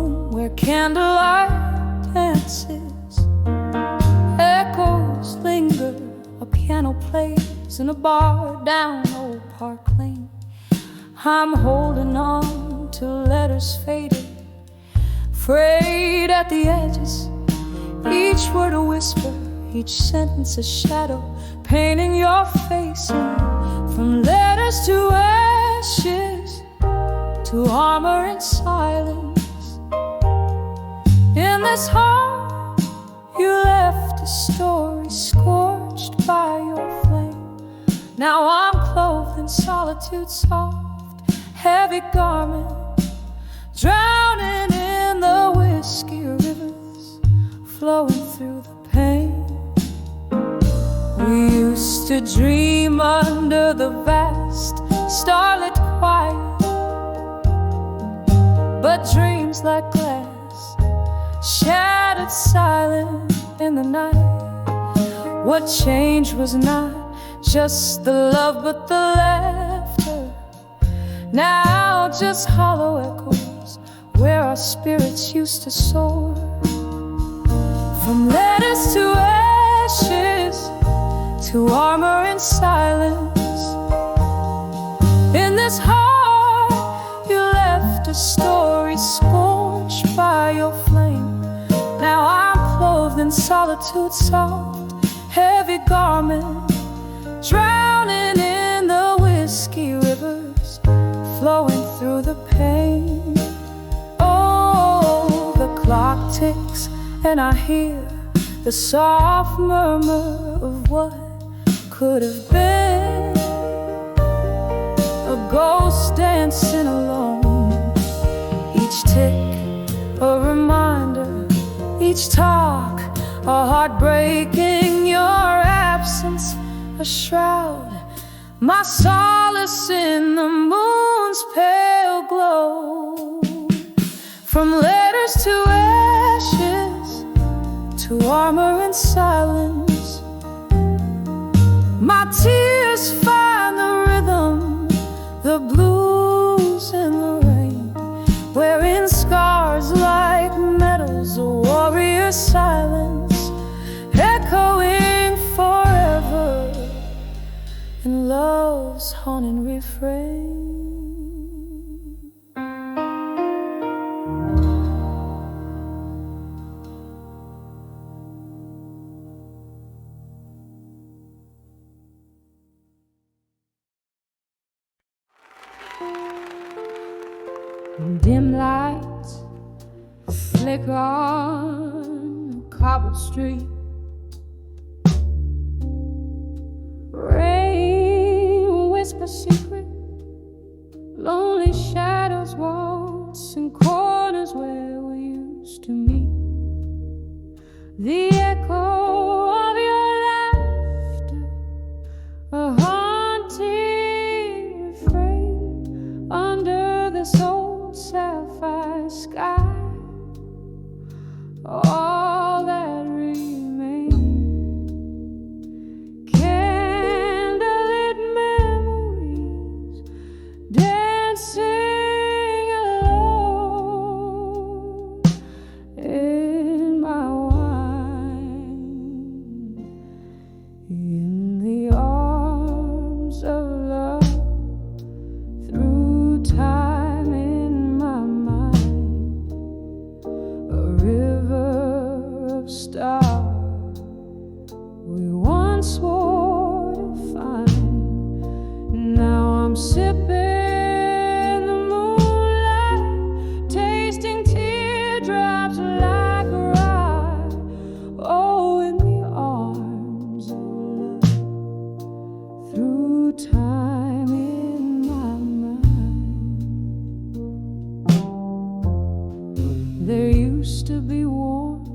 room where candlelight dances, echoes linger, a piano plays in a bar down Old Park Lane. I'm holding on to letters faded, frayed at the edges, each word a whisper, each sentence a shadow, painting your face. And from letters to ashes, to armor and silence, in this heart you left a story scorched by your flame. Now I'm clothed in solitude's soft, heavy garment, drowning in the whiskey rivers flowing through the pain. We used to dream under the vast starlit quiet, but dreams like glass shattered silent in the night. What changed was not just the love but the laughter, now just hollow echoes where our spirits used to soar. From letters to ashes, to armor and silence, in this heart you left a story scorched by your flame. Now I'm clothed in solitude's soft, heavy garment, drowning in the whiskey rivers flowing through the pain. Oh, the clock ticks and I hear the soft murmur of what could have been, a ghost dancing alone. Each tick a reminder, each talk a heartbreak in your absence, a shroud, my solace in the moon's pale glow. From letters to ashes, to armor and silence, my tears find the rhythm, the blues in the rain, wearing scars like medals, a warrior's silence, echoing forever in love's haunting refrain. Dim lights flicker on a cobbled street, rain whispers secret, lonely shadows waltz in corners where we used to meet. The echo of your laughter, a haunting refrain under this old sapphire sky. All that remains, candlelit memories dancing alone in my wine, in the arms of love, through time in my mind, a river of stars we once swore to find. Now I'm sipping the moonlight, tasting teardrops like rye. Oh, in the arms of love, through time in my mind. There used to be warmth,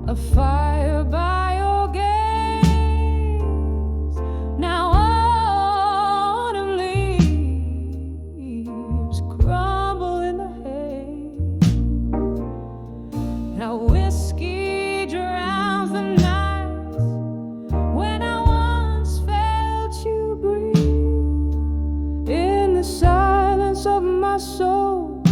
a fire by your gaze. Now autumn leaves crumble in the haze. Now whiskey drowns the nights when I once felt you breathe in the silence of my soul.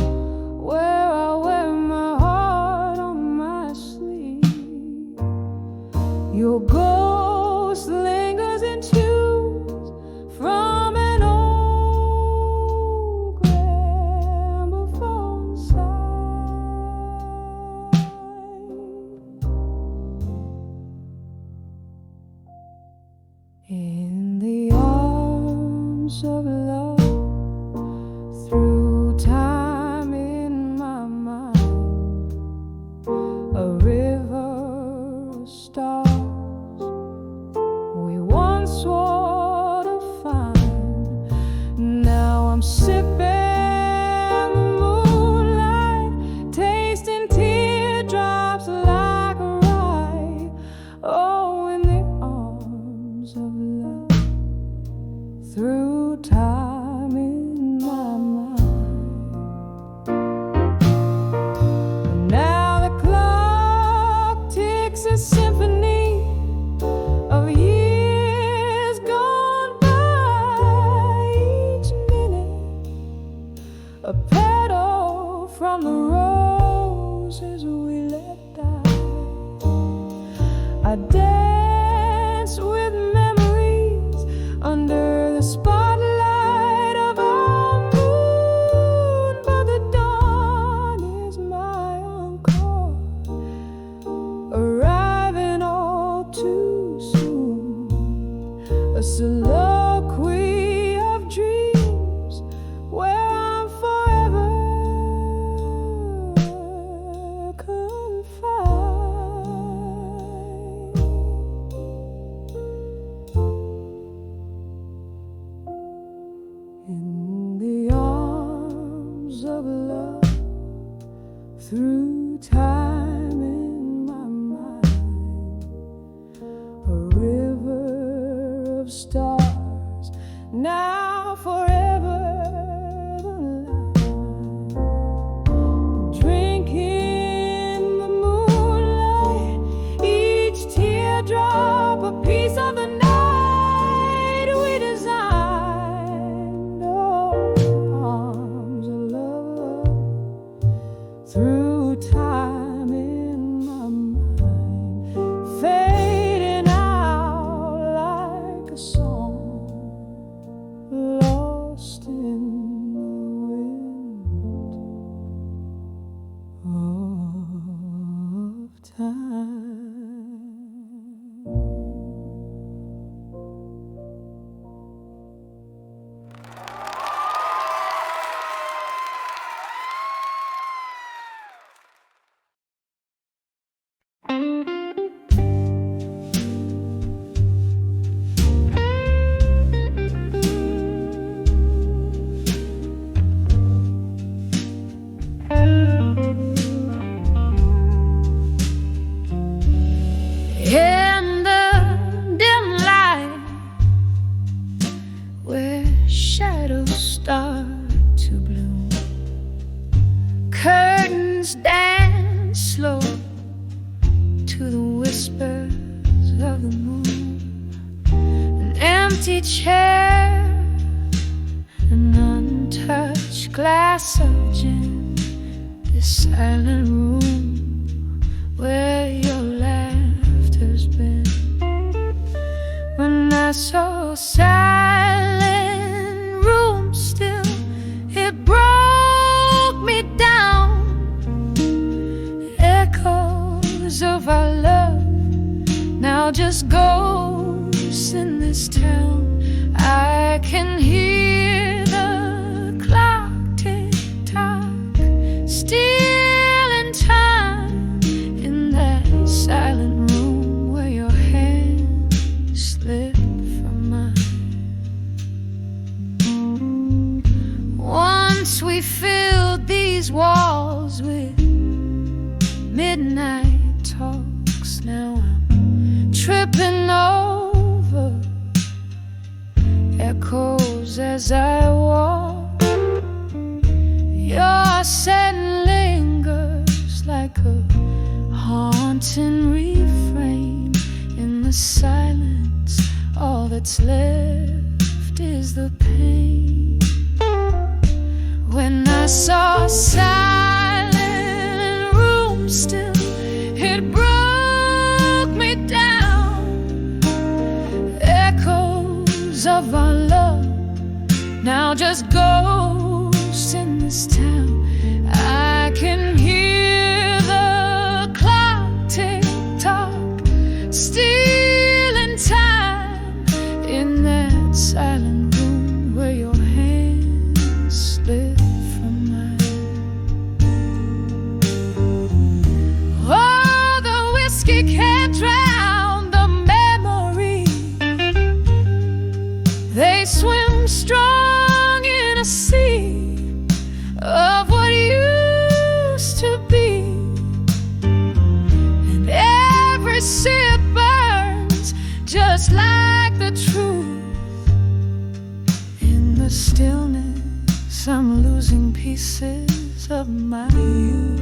from the roses we let die. I dance with memories under the spotlight of our moon, but the dawn is my encore, arriving all too soon. A soliloquy of dreams where I'm forever confined. In the arms of love, through time in my mind, a river of stars, now forever the line. Drinking the moonlight, each teardrop a piece of the night we designed. Oh, arms of love, through time in my mind, fading out like a song lost in the wind of time. In the dim light, where shadows start to bloom, curtains dance slow to the whispers of the moon. An empty chair, an untouched glass of gin, this silent room where your laughter's been. When I saw a silent room still, it broke me down. Echoes of our love, now just ghosts in this town. I can hear the clock tick tock, still in time, in that silent room where your hand slipped from mine. Once we filled these walls with midnight talks, now I'm tripping over echoes as I walk. Your scent lingers like a haunting refrain in the silence. All that's left is the pain. When I saw a silent room still, it broke me down. Echoes of our love, now just ghosts in this town. I can hear the clock tick tock, still in time, in that silent room where your hand slipped from mine. Oh, the whiskey can't drown the memory. They swim strong in a sea of what used to be, and every sip burns just like the truth. In the stillness, I'm losing pieces of my youth.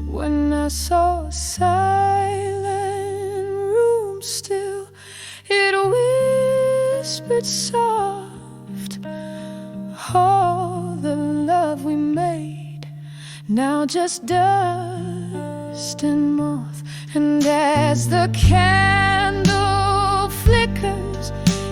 When I saw a silent room still, it whispered soft, all the love we made now just dust and moth. And as the candle flickers,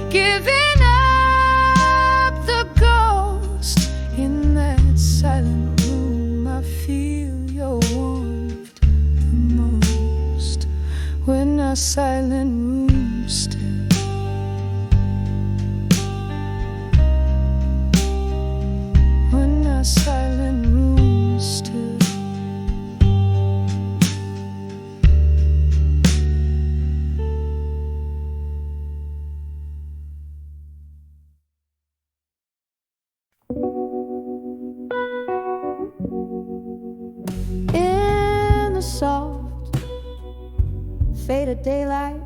giving up the ghost, in that silent room I feel your warmth the most. When our silent room still, when our silent room still. In the soft faded daylight,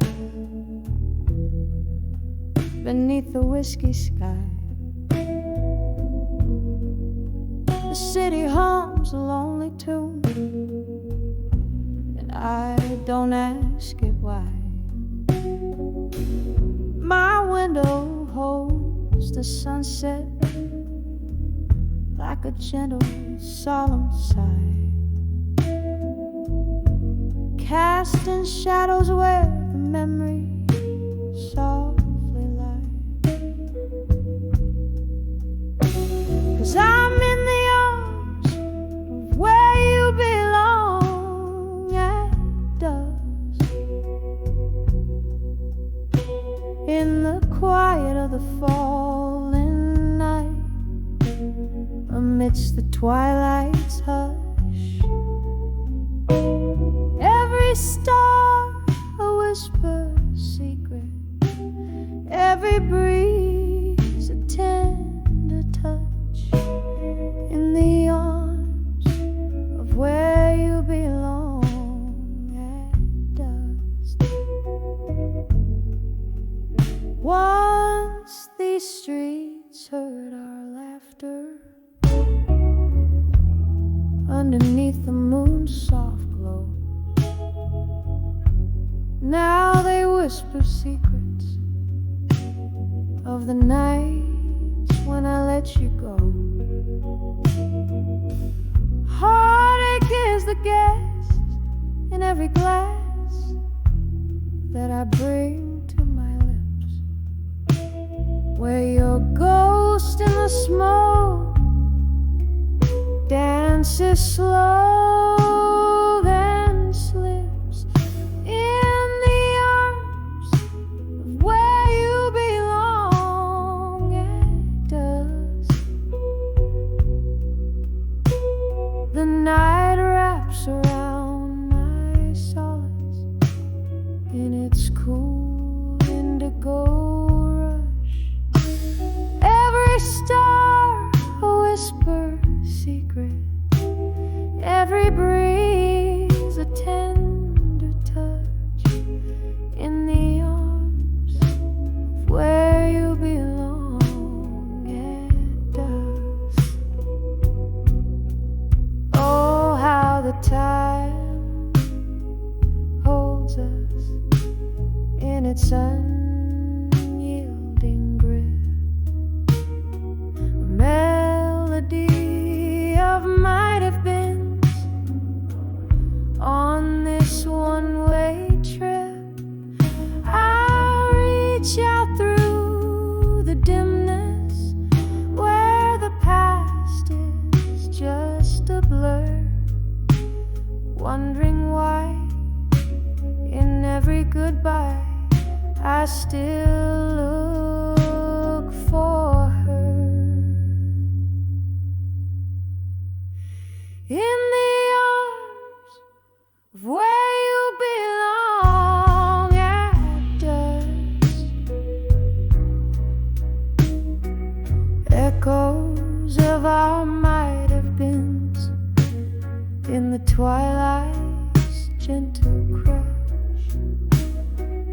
beneath the whiskey sky, the city hums a lonely tune, and I don't ask it why. My window holds the sunset like a gentle, solemn sigh, casting shadows where the memory softly lie. 'Cause I'm in the arms of where you belong at dusk, in the quiet of the falling night, amidst the twilight's hush. Every star a whisper secret, every breeze a tender touch, in the arms of where you belong at dusk. Once these streets heard our laughter underneath the moon's soft glow. Now they whisper secrets of the nights when I let you go. Heartache is the guest in every glass that I bring to my lips, where your ghost in the smoke dances slow, then slips in the arms of where you belong at dusk. The night wraps around my solace in its cool indigo rush. Every star a whisper secret, every breeze a tender touch, in the arms of where you belong at dusk. Oh, how the time holds us in its unyielding grip, a melody of might have been on this one-way trip. I'll reach out through the dimness where the past is just a blur, wondering why in every goodbye I still look for her. In the arms of where you belong at dusk. Echoes of our might have beens in the twilight's gentle crush.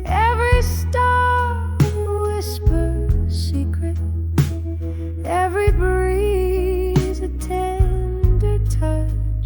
Every star whispers secret, every breeze a tender touch,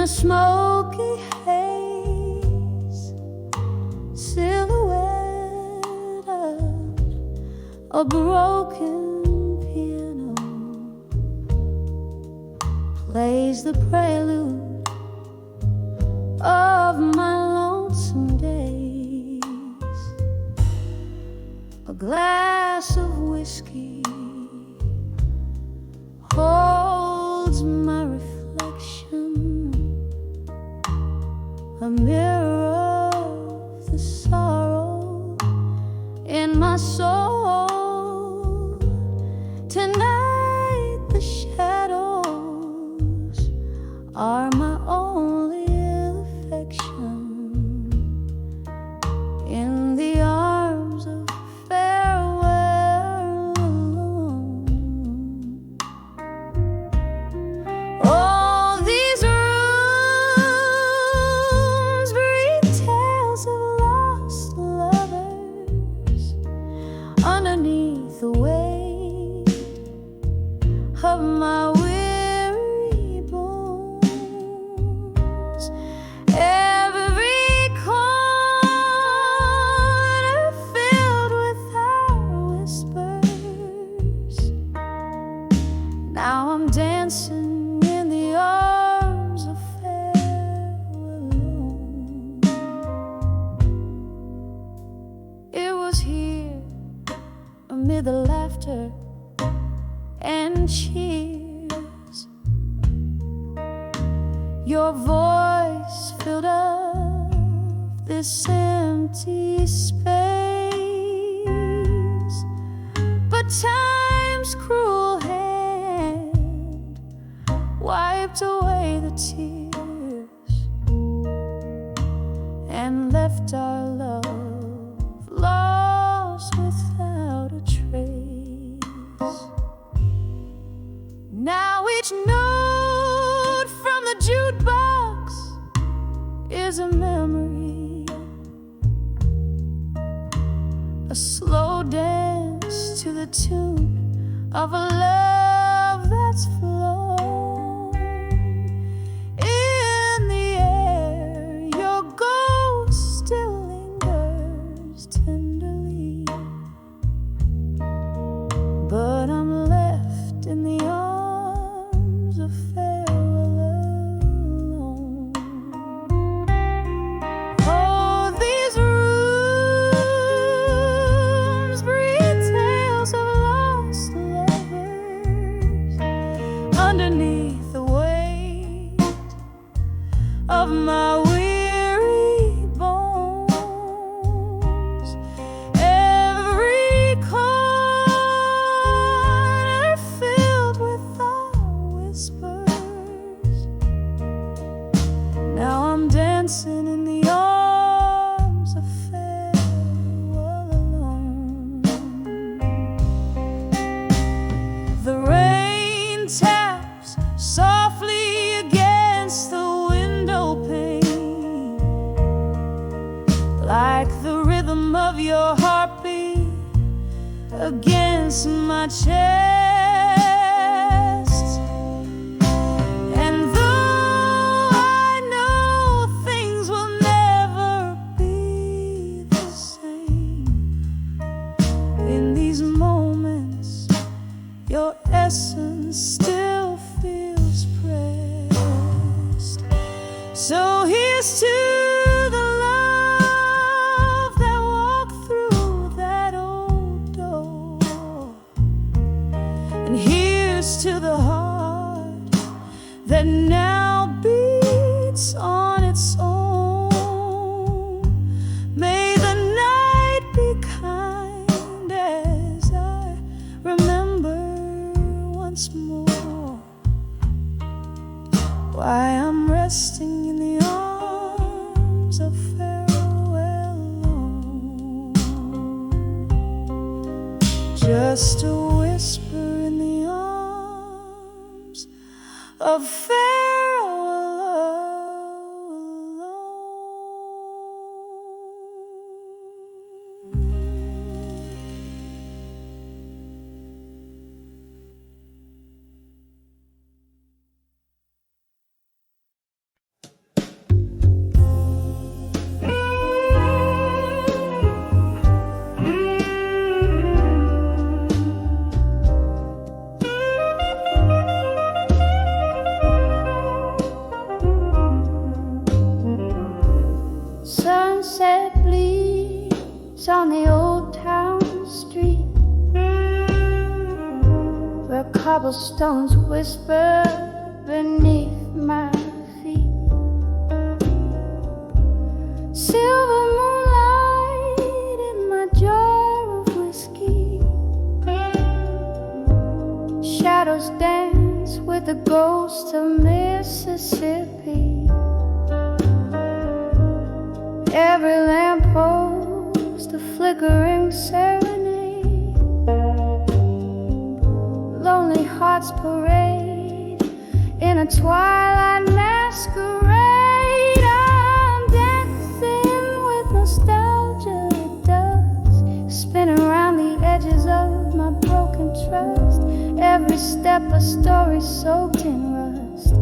a smoky haze, silhouette of a broken piano plays the prelude of my lonesome days. A glass of whiskey holds my reflection, a mirror of the sorrow in my soul. Tonight the shadows are my only affection in the arms of farewell alone. All these rooms breathe tales of lost lovers underneath the weight of my weary bones. Every corner filled with our whispers. Now I'm dancing in the arms of farewell alone. It was here amid the laughter and cheers, your voice filled up this empty space. But time's cruel hand wiped away the tears and left our love lost without a trace. Now each note from the jukebox is a memory, a slow dance to the tune of a love that's flown. In the air, your ghost still lingers tenderly, but I'm left in the arms of farewell alone. Oh, these rooms breathe tales of lost lovers underneath the weight of my weary bones. Every corner filled with our whispers. Now I'm dancing in the arms of farewell alone. The rain taps softly against the window pane, like the rhythm of your heartbeat against my chest. And though I know things will never be the same, in these moments your essence still feels pressed. So here's to the love that walked through that old door, and here's to the heart that now beats on its own. May the night be kind as I remember once more why I'm resting in the arms of farewell alone. Just a whisper in the arms of farewell alone. on the old town street, where cobblestones whisper beneath my feet. Silver moonlight in my jar of whiskey, shadows dance with the ghost of Mississippi. Every lamppost a flickering serenade, lonely hearts parade in a twilight masquerade. I'm dancing with nostalgia at dusk, spinning around the edges of my broken trust. Every step a story soaked in rust.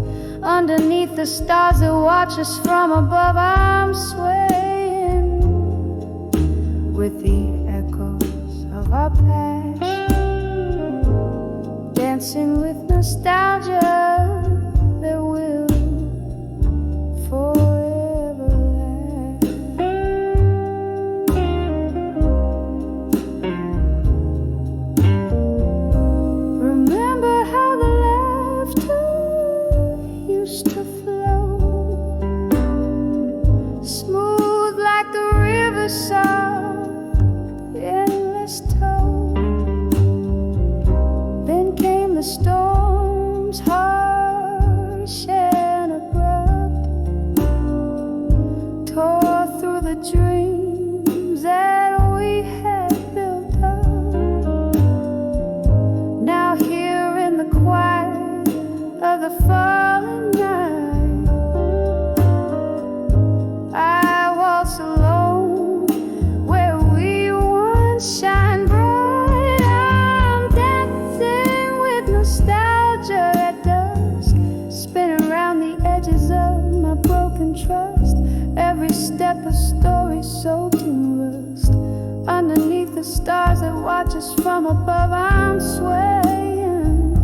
Underneath the stars that watch us from above, I'm swaying with the echoes of our past, dancing with nostalgia that will forever last. Remember how the laughter used to flow, smooth like the river song, endless tone. Then came the storms, harsh and abrupt, tore through the dreams that we had built up. Now here in the quiet of the fallen night, I waltz alone where we once shine bright. I'm dancing with nostalgia at dusk, spinning around the edges of my broken trust. Every step a story soaked in rust. Underneath the stars that watch us from above, I'm swaying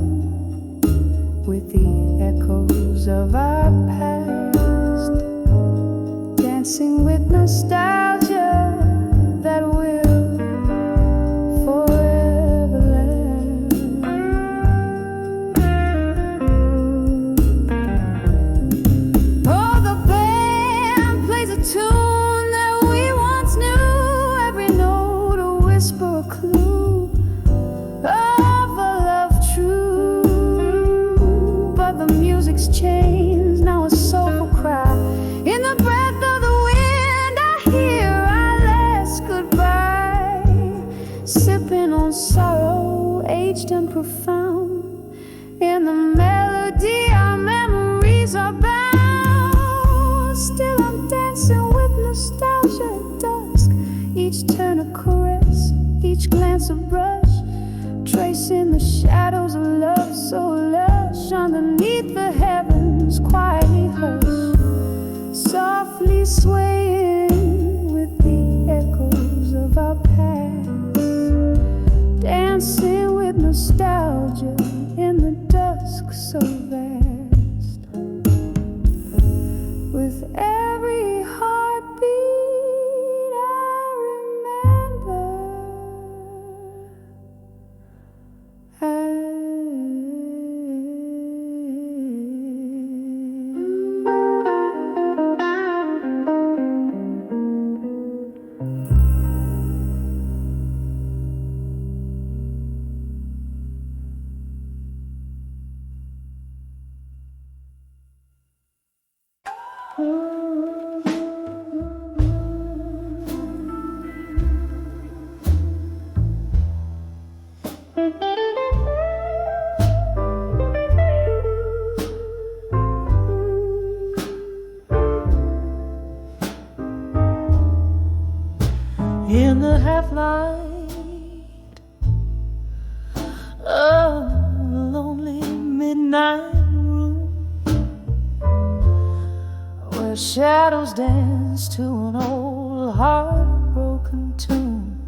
with the echoes of our past, dancing with nostalgia that will forever last. Oh, the band plays a tune that we once knew, every note a whisper, a clue of a love true. But the music's changed, now a soulful cry. In the breath of the wind, I hear our last goodbye, sipping on sorrow, aged and profound. In the melody, our memories are bound. Still, I'm dancing with nostalgia at dusk, each turn a caress, each glance a brush, tracing the shadows of love so lush. Underneath the heavens, quietly hush, softly swaying with the echoes of our past, dancing with nostalgia in the dusk so vast. With every heartbeat I remember, in the half light of a lonely midnight room, where shadows dance to an old heartbroken tune.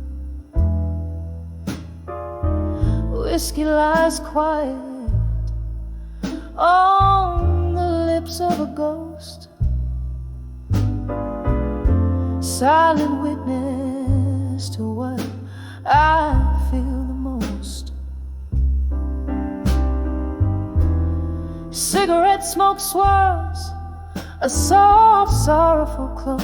Whiskey lies quiet on the lips of a ghost, silent witness witness to what I feel the most. Cigarette smoke swirls a soft, sorrowful cloak.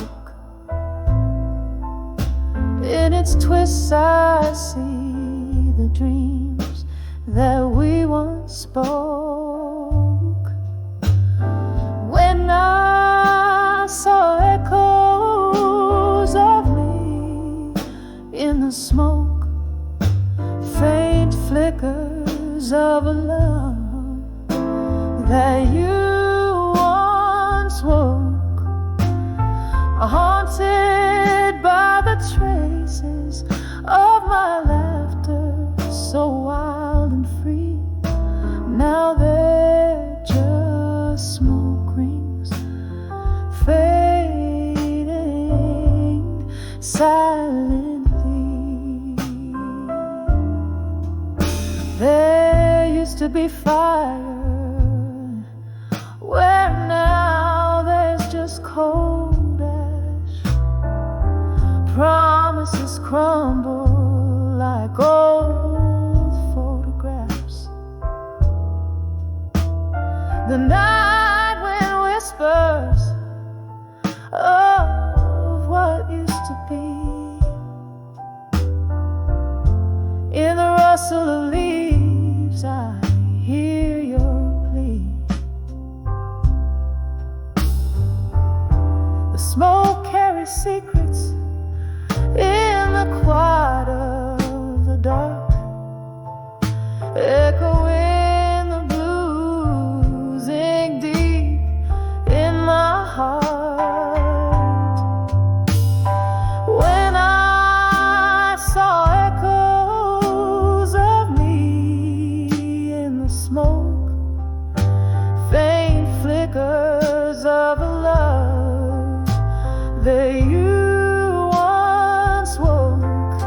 In its twists I see the dreams that we once spoke. When I saw echoes of me in the smoke, faint flickers of a love that you once woke, haunted by the traces of my laughter, so wild and free. Now they're just smoke rings fading silently. There used to be fire where now there's just cold ash. Promises crumble like old photographs. The night wind whispers of what used to be. In the rustle of leaves I hear your plea. The smoke carries secrets in the quiet of the dark, echoing the blues ink deep in my heart. When I saw echoes of me in the smoke, faint flickers of a love that you once woke,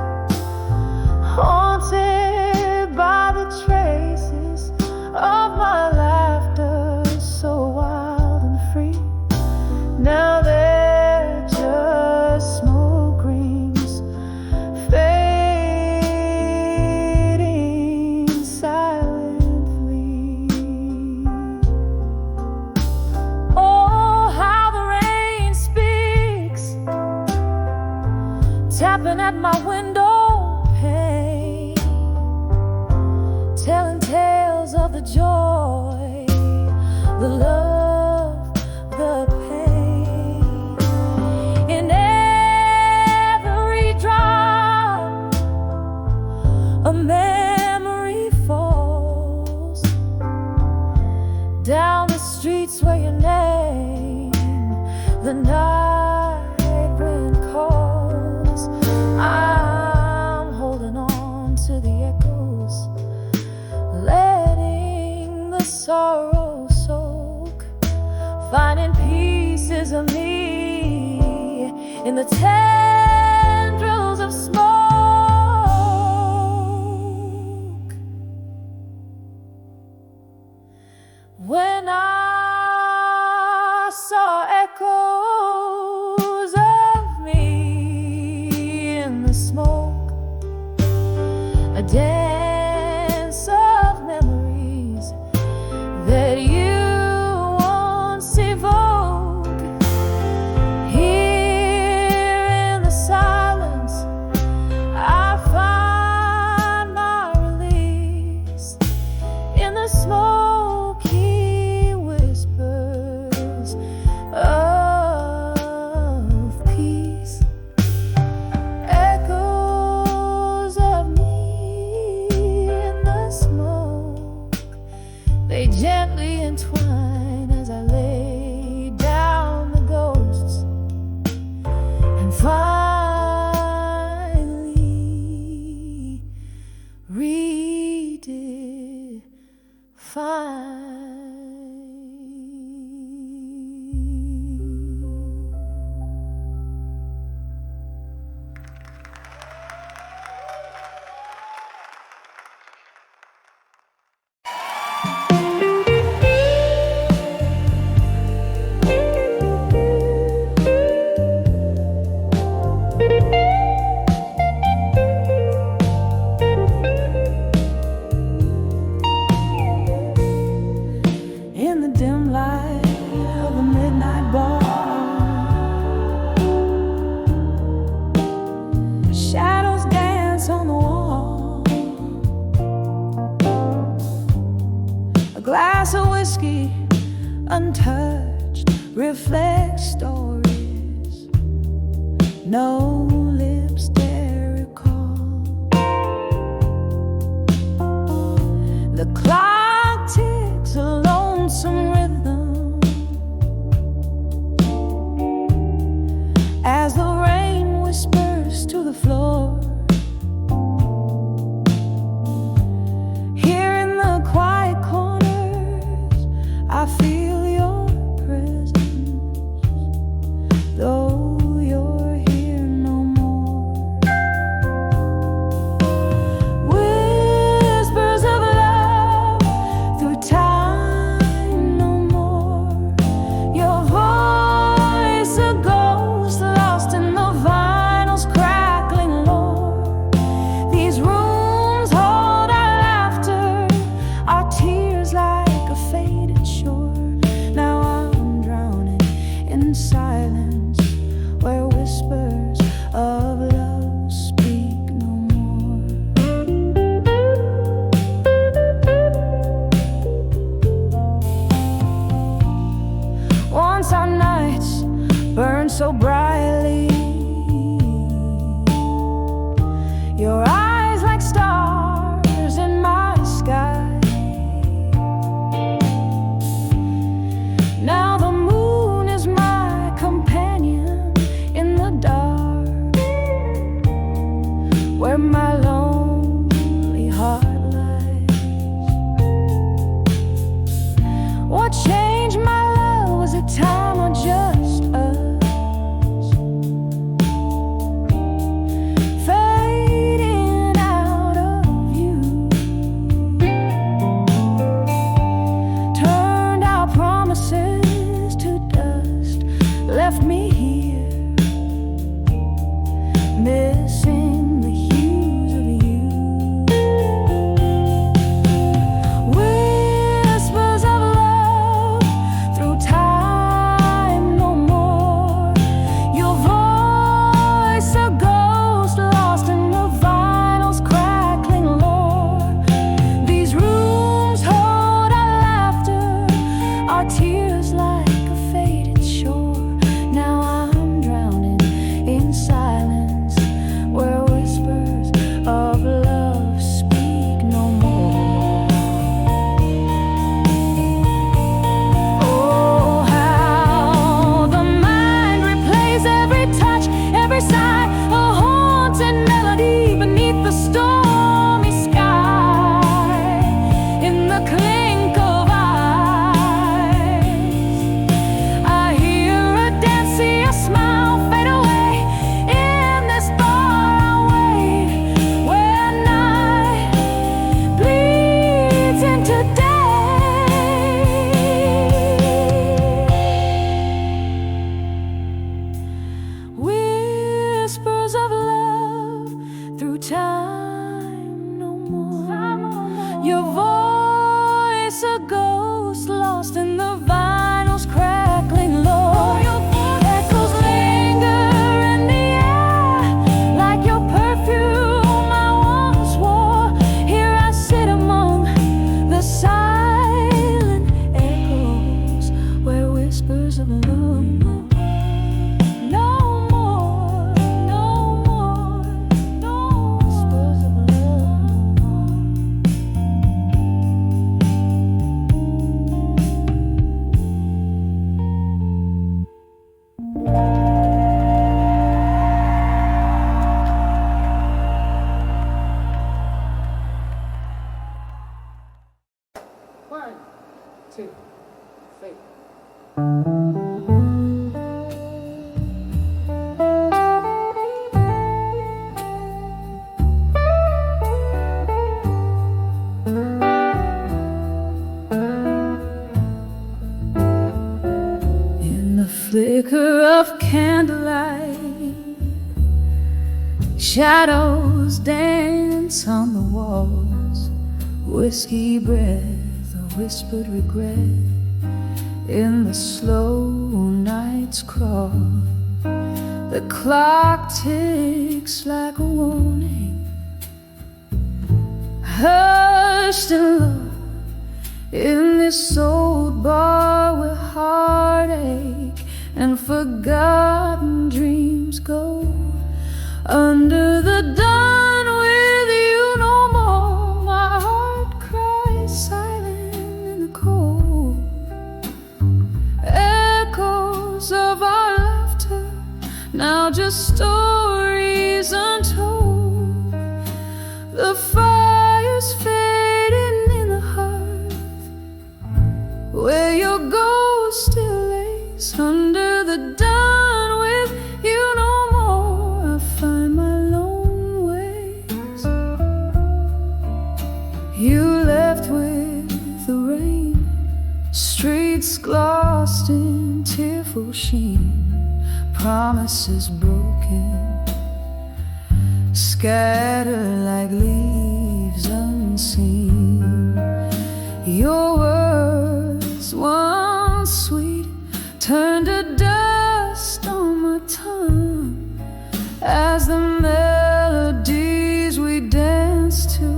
haunted by the traces of my laughter, so wild and free. Now they're just smoke rings fading silently. Oh, how the rain speaks, tapping at my window pane, telling tales of the joy, the love, the pain. In every drop, a memory falls down the streets where your name, the night wind calls. I'm holding on to the echoes, letting the sorrow soak, finding pieces of me in the tendrils of smoke. When I saw echoes of me in the smoke, a dance of memories that you once evoked, here in the complex stories no lips dare recall. The clock ticks a lonesome rhythm as the rain whispers to the floor. Here in the quiet corners, I feel your presence, though you're here no more. Whispers of love through time no more. Your voice a ghost lost in the vinyl's crackling lore. These rooms hold our laughter, our tears like a faded shore. Now I'm drowning in silence where whispers of love speak no more. Once our nights burned so brightly, your eyes like stars in my sky. Now the moon is my companion in the dark, where my lonely heart lies. What changed my love? Was it time or just us fading out of view? Turned our promises to dust, left me here missing the hues of you. Whispers of love through time no more. Your voice a ghost lost in the vinyl's crackling lore. These rooms hold our laughter, our tears like a faded shore. Now I'm drowning in silence where whispers of love speak no more. Oh, how the mind replays every touch, every sigh, a haunted melody beneath the stormy sky. In the clink of eyes, I hear a dance, see a smile fade away in this faraway where night bleeds into day. Whispers of love through time no more. Your voice a ghost lost in the vinyl's crackling lore. Echoes linger in the air like your perfume I once wore. Here I sit among the silent echoes where whispers of love no more, no more, no whispers of love no more. One, two, three. In the flicker of candlelight, shadows dance on the walls. Whiskey breath, a whispered regret in the slow night's crawl. The clock ticks like a warning, hushed in love in this old bar where heartache and forgotten dreams go under the dawn with you no more. My heart cries silent in the cold, echoes of our laughter, now just stories untold. The fire's fading in the hearth, where your ghost still lays under the dawn with you no more. I find my lone ways. You left with the rain, streets glossed in tearful sheen, promises broken, scattered like leaves unseen. Your words, once sweet, turned to dust on my tongue as the melodies we danced to,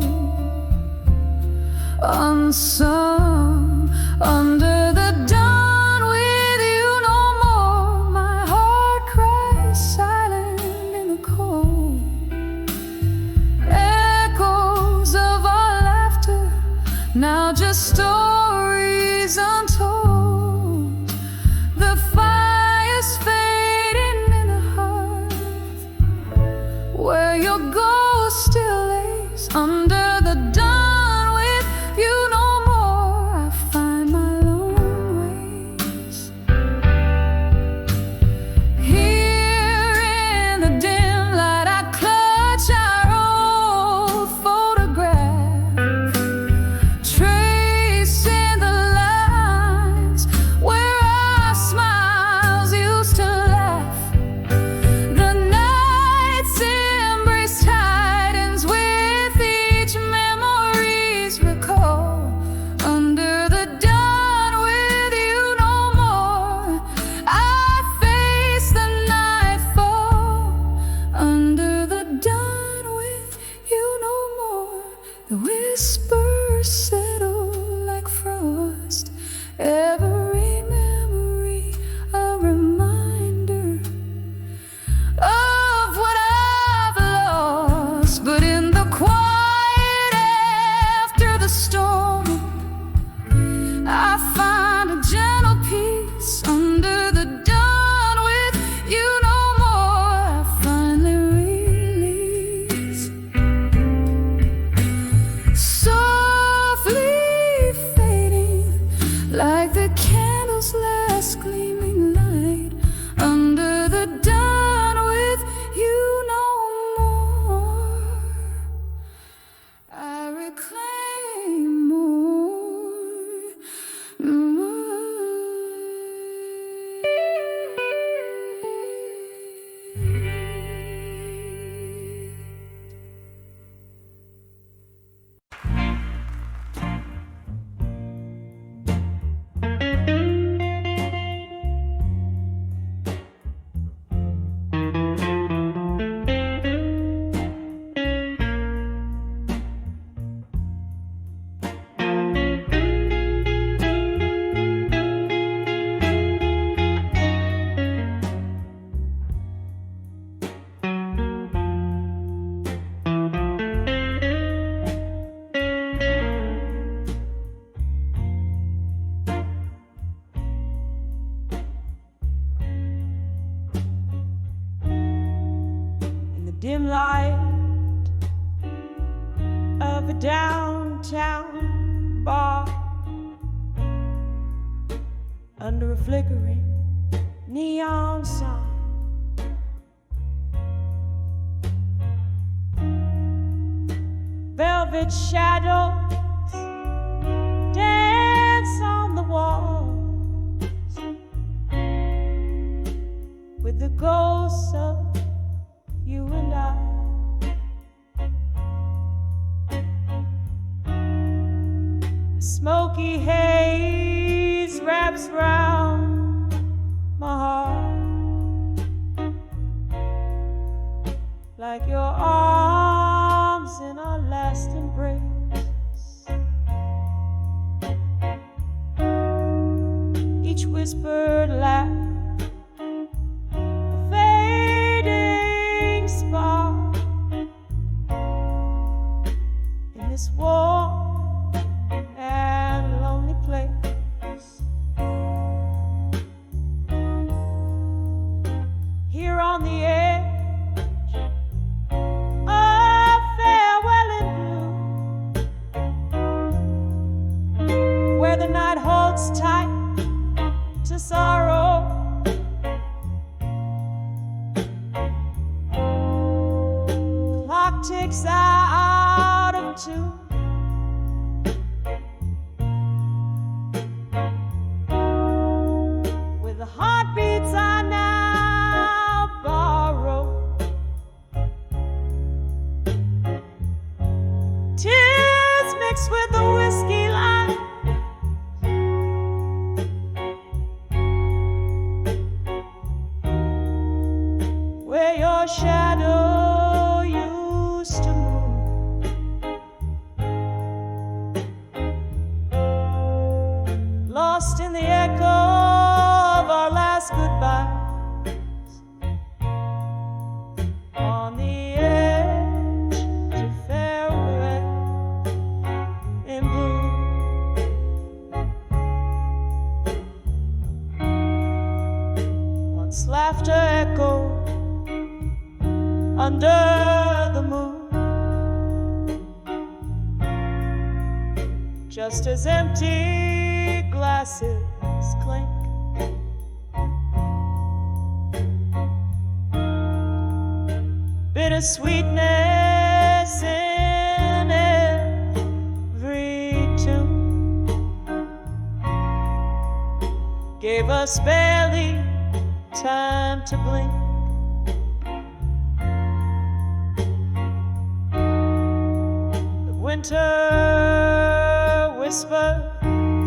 unsung under the dawn with you no more. My heart cries silent in the cold, echoes of our laughter, now just stories untold. The fire's fading in the hearth, where your ghost still lays under the dawn with you no more. I find my lone ways. Here in the dim light I clutch our old photograph, tracing the lines where our smiles used to laugh. The night's embrace tightens with each memories recall. Under the dawn with you no more, I face the nightfall. Under the dawn with you no more, the whispers settle like frost. Every memory a reminder of what I've lost. But in the quiet after the storm, I find a gentle peace. Under the dawn with you no more, I finally release. Softly fading like the candle's last gleaming light. Under the dawn with you no more, I reclaim more, more. In the dim light of a downtown bar, under a flickering neon sign, velvet shadows dance on the walls with the ghosts of you and I. Smoky haze wraps round my heart like your arms in our last embrace. Each whispered laugh ticks out of tune. With the heartbeats I now borrow, tears mixed with the whiskey line, where your shadow used to move. Lost in the echo of our last goodbyes, on the edge to farewell in blue. Once laughter echoed under the moon, just as empty glasses clink. Bittersweetness in every tune gave us barely time to blink. Winter whispered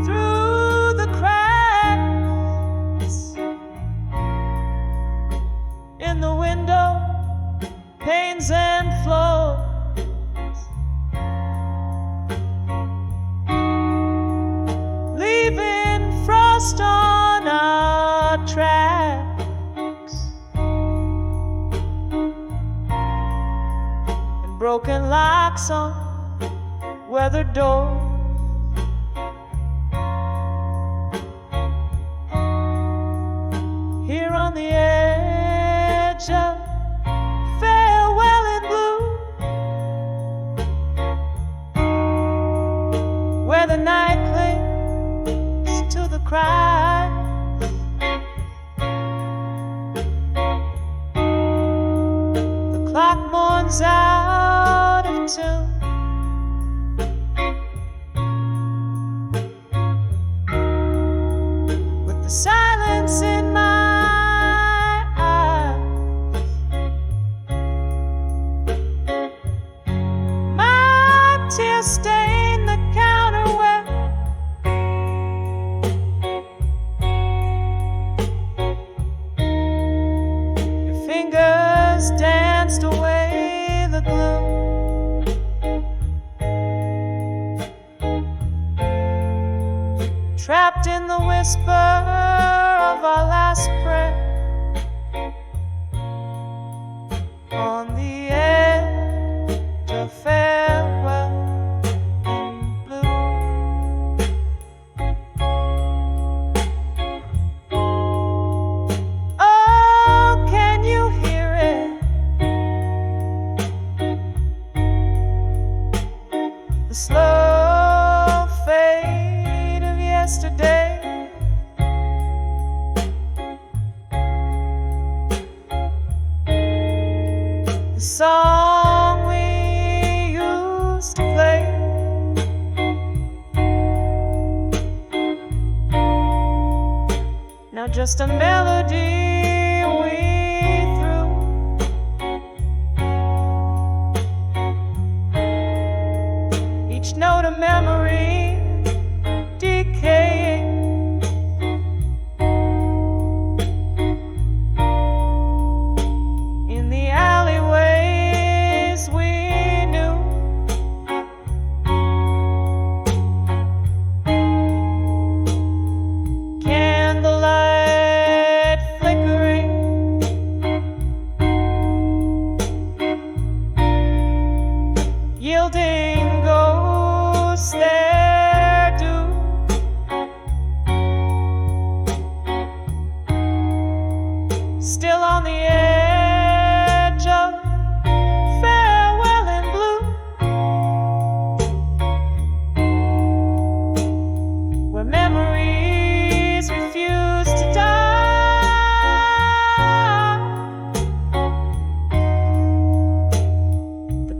through the cracks in the window panes and floors, leaving frost on our tracks and broken locks on weathered doors. Here on the edge of farewell in blue, where the night clings to the cries, the clock mourns out of tune. Silence in my eyes, my tears stain the counter where your fingers danced away the gloom. Trapped in the whisper of our last prayer, on the edge of farewell in blue. Oh, can you hear it? The slow fade of yesterday. The song we used to play, now just a melody we threw. Each note a memory decaying, in the alleyways we knew. Candlelight flickering, yielding ghosts their due. Still on the edge of farewell in blue, where memories refuse to die. The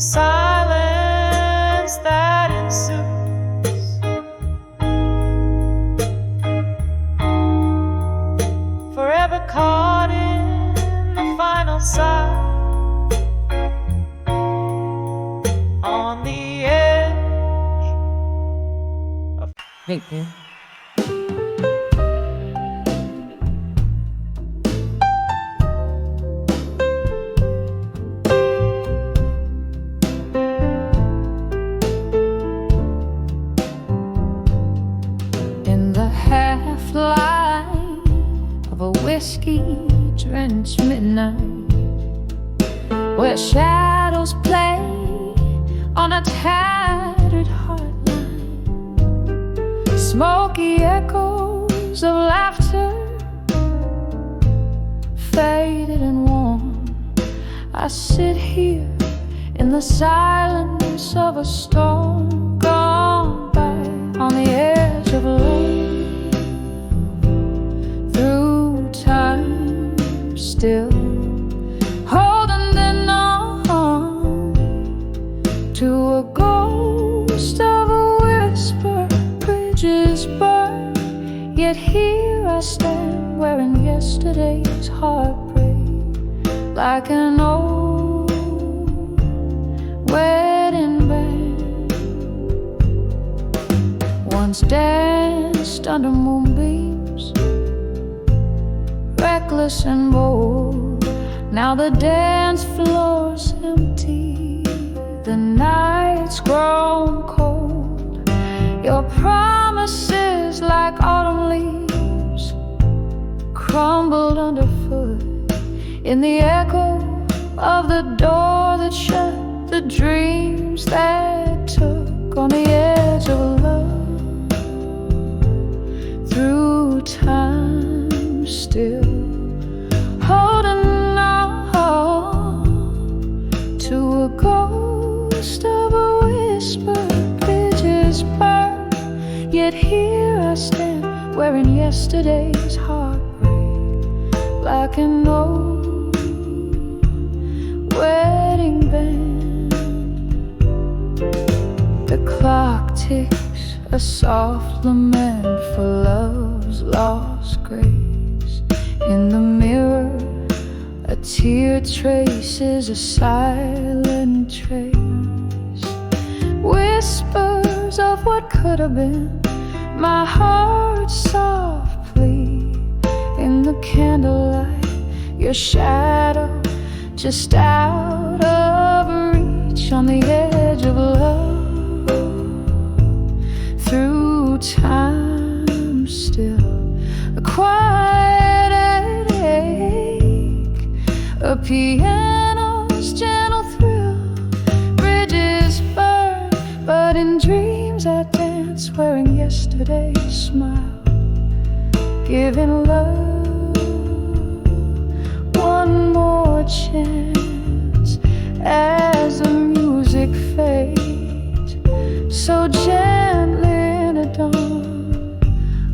silence that ensues, forever caught in the final sigh, on the edge of... Thank you. Whiskey-drenched midnight, where shadows play on a tattered heartline, smoky echoes of laughter, faded and warm. I sit here in the silence of a storm gone by, on the edge of love. Still holding on to a ghost of a whisper. Bridges burn, yet here I stand, wearing yesterday's heartbreak, like an old wedding band. Once danced under moonbeams, reckless and bold. Now the dance floor's empty, the night's grown cold. Your promises, like autumn leaves, crumbled underfoot in the echo of the door that shut, the dreams that took, on the edge of love, through time still. Holding on to a ghost of a whisper. Bridges burn, yet here I stand, wearing yesterday's heartbreak, like an old wedding band. The clock ticks, a soft lament for love's lost grace. In the mirror, a tear traces a silent trace, whispers of what could have been, my heart's soft plea. In the candlelight, your shadow just out of reach, on the edge of love, through time still. A quiet ache, a piano's gentle thrill. Bridges burn, but in dreams I dance, wearing yesterday's smile, giving love one more chance. As the music fades so gently in a dawn,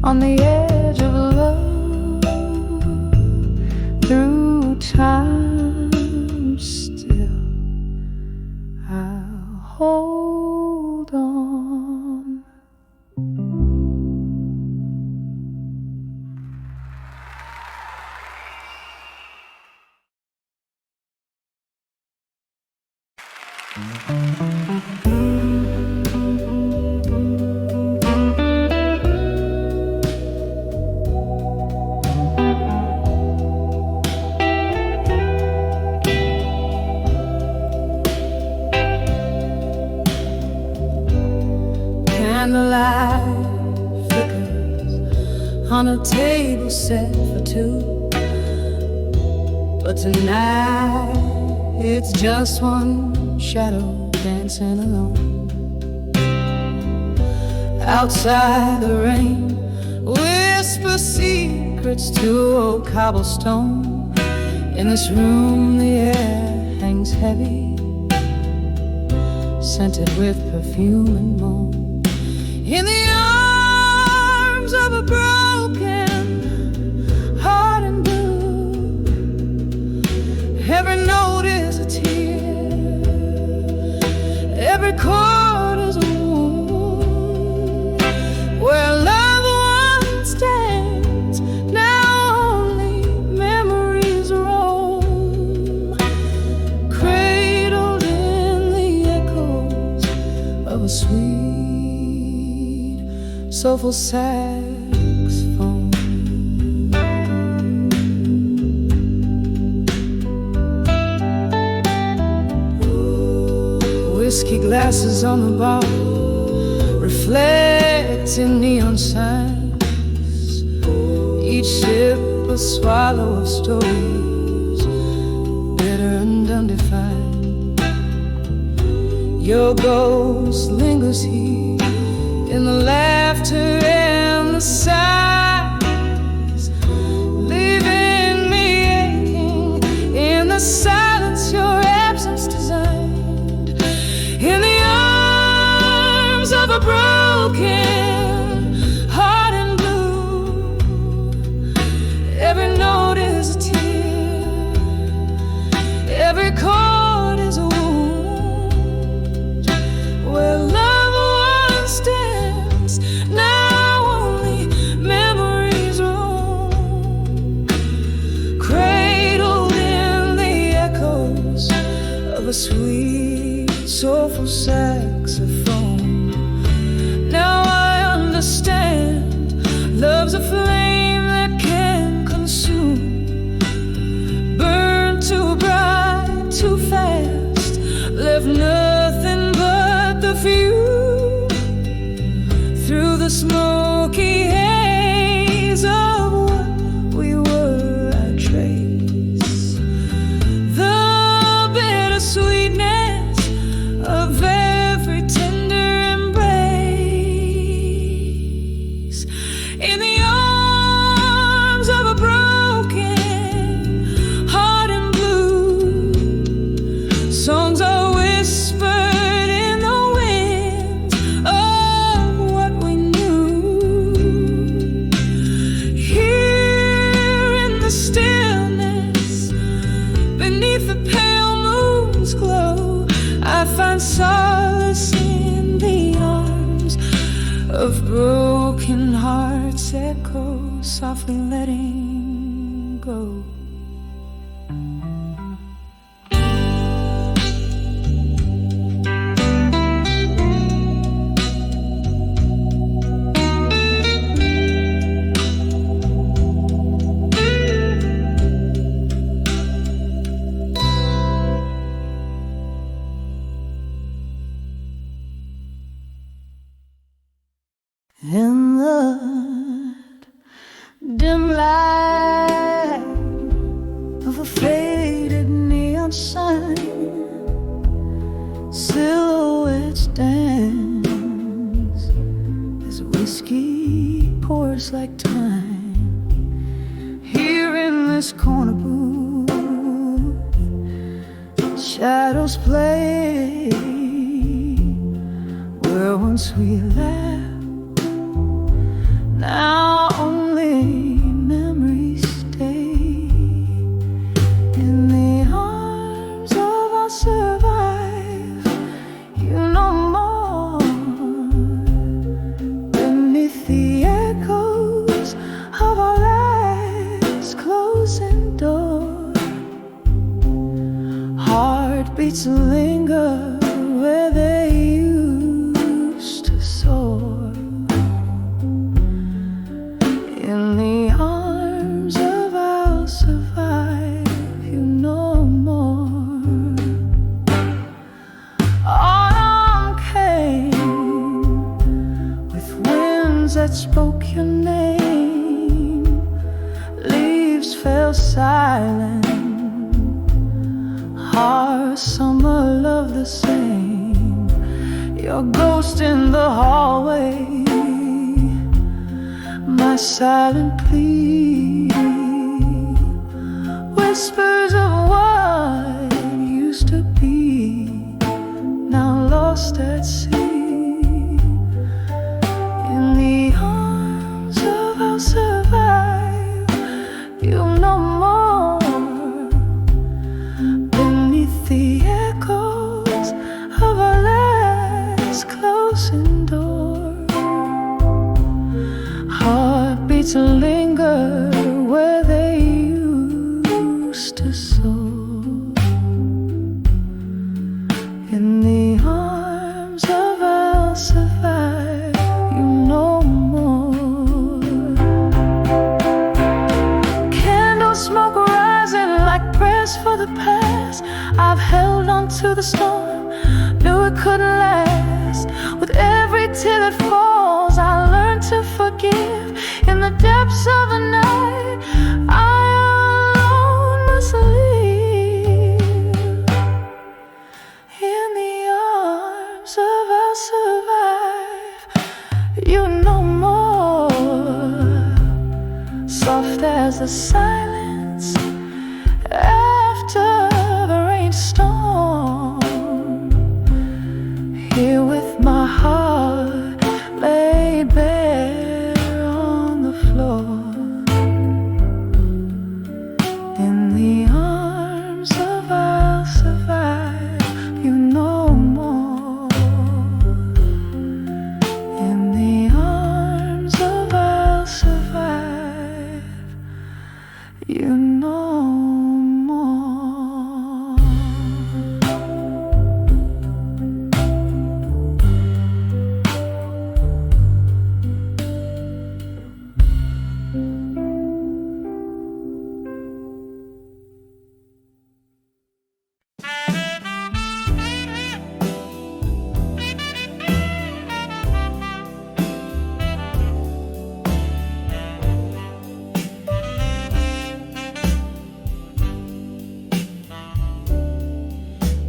on the edge of love, through time still, I'll hold on. Candlelight flickers on a table set for two, but tonight it's just one shadow dancing alone. Outside the rain whispers secrets to old cobblestone. In this room the air hangs heavy, scented with perfume and moan. In the arms of a broken heart and blue, every note is a tear, soulful saxophone. Whiskey glasses on the bar, reflecting neon signs. Each sip a swallow of stories, bitter and undefined. Your ghost lingers here in the laughter and the sighs, leaving me aching in the silence your absence designed. In the arms of a broken heart and blue, every note is a tear, every chord is a wound. Where love once stands, now only memories roam, cradled in the echoes of a sweet, soulful saxophone. Now I understand, love's a flame that can consume, burn too bright, too fast, left nothing but the view through the smoky haze of what we were. I trace the bittersweetness of every tender embrace. In the arms of a broken heart and blue, songs are whispered in the winds of what we knew. Here in the stillness, beneath the pale moon's glow, I find solace in the arms of broken hearts echo, softly letting go. In the dim light of a faded neon sign, silhouettes dance as whiskey pours like time. Here in this corner booth, shadows play where once we laughed. Now only memories stay in the arms of our survive. You know more beneath the echoes of our last closing door. Heartbeats linger where they used to soar. In the arms of I'll survive, you know more. Autumn came with winds that spoke your name. Leaves fell silent, our summer love the same. Your ghost in the hallway, my silent plea, whispers of what used to be, now lost at sea. In the arms of I'll survive, you know more beneath the echoes of our last closing door. Heartbeats linger where they used to past. I've held on to the storm, knew it couldn't last. With every tear that falls, I learn to forgive. In the depths of the night, I alone must leave. In the arms of I'll survive, you no more. Soft as the silence after the rainstorm. Here with my heart laid bare on the floor. In the arms of I'll survive, you no more. In the arms of I'll survive, you no more.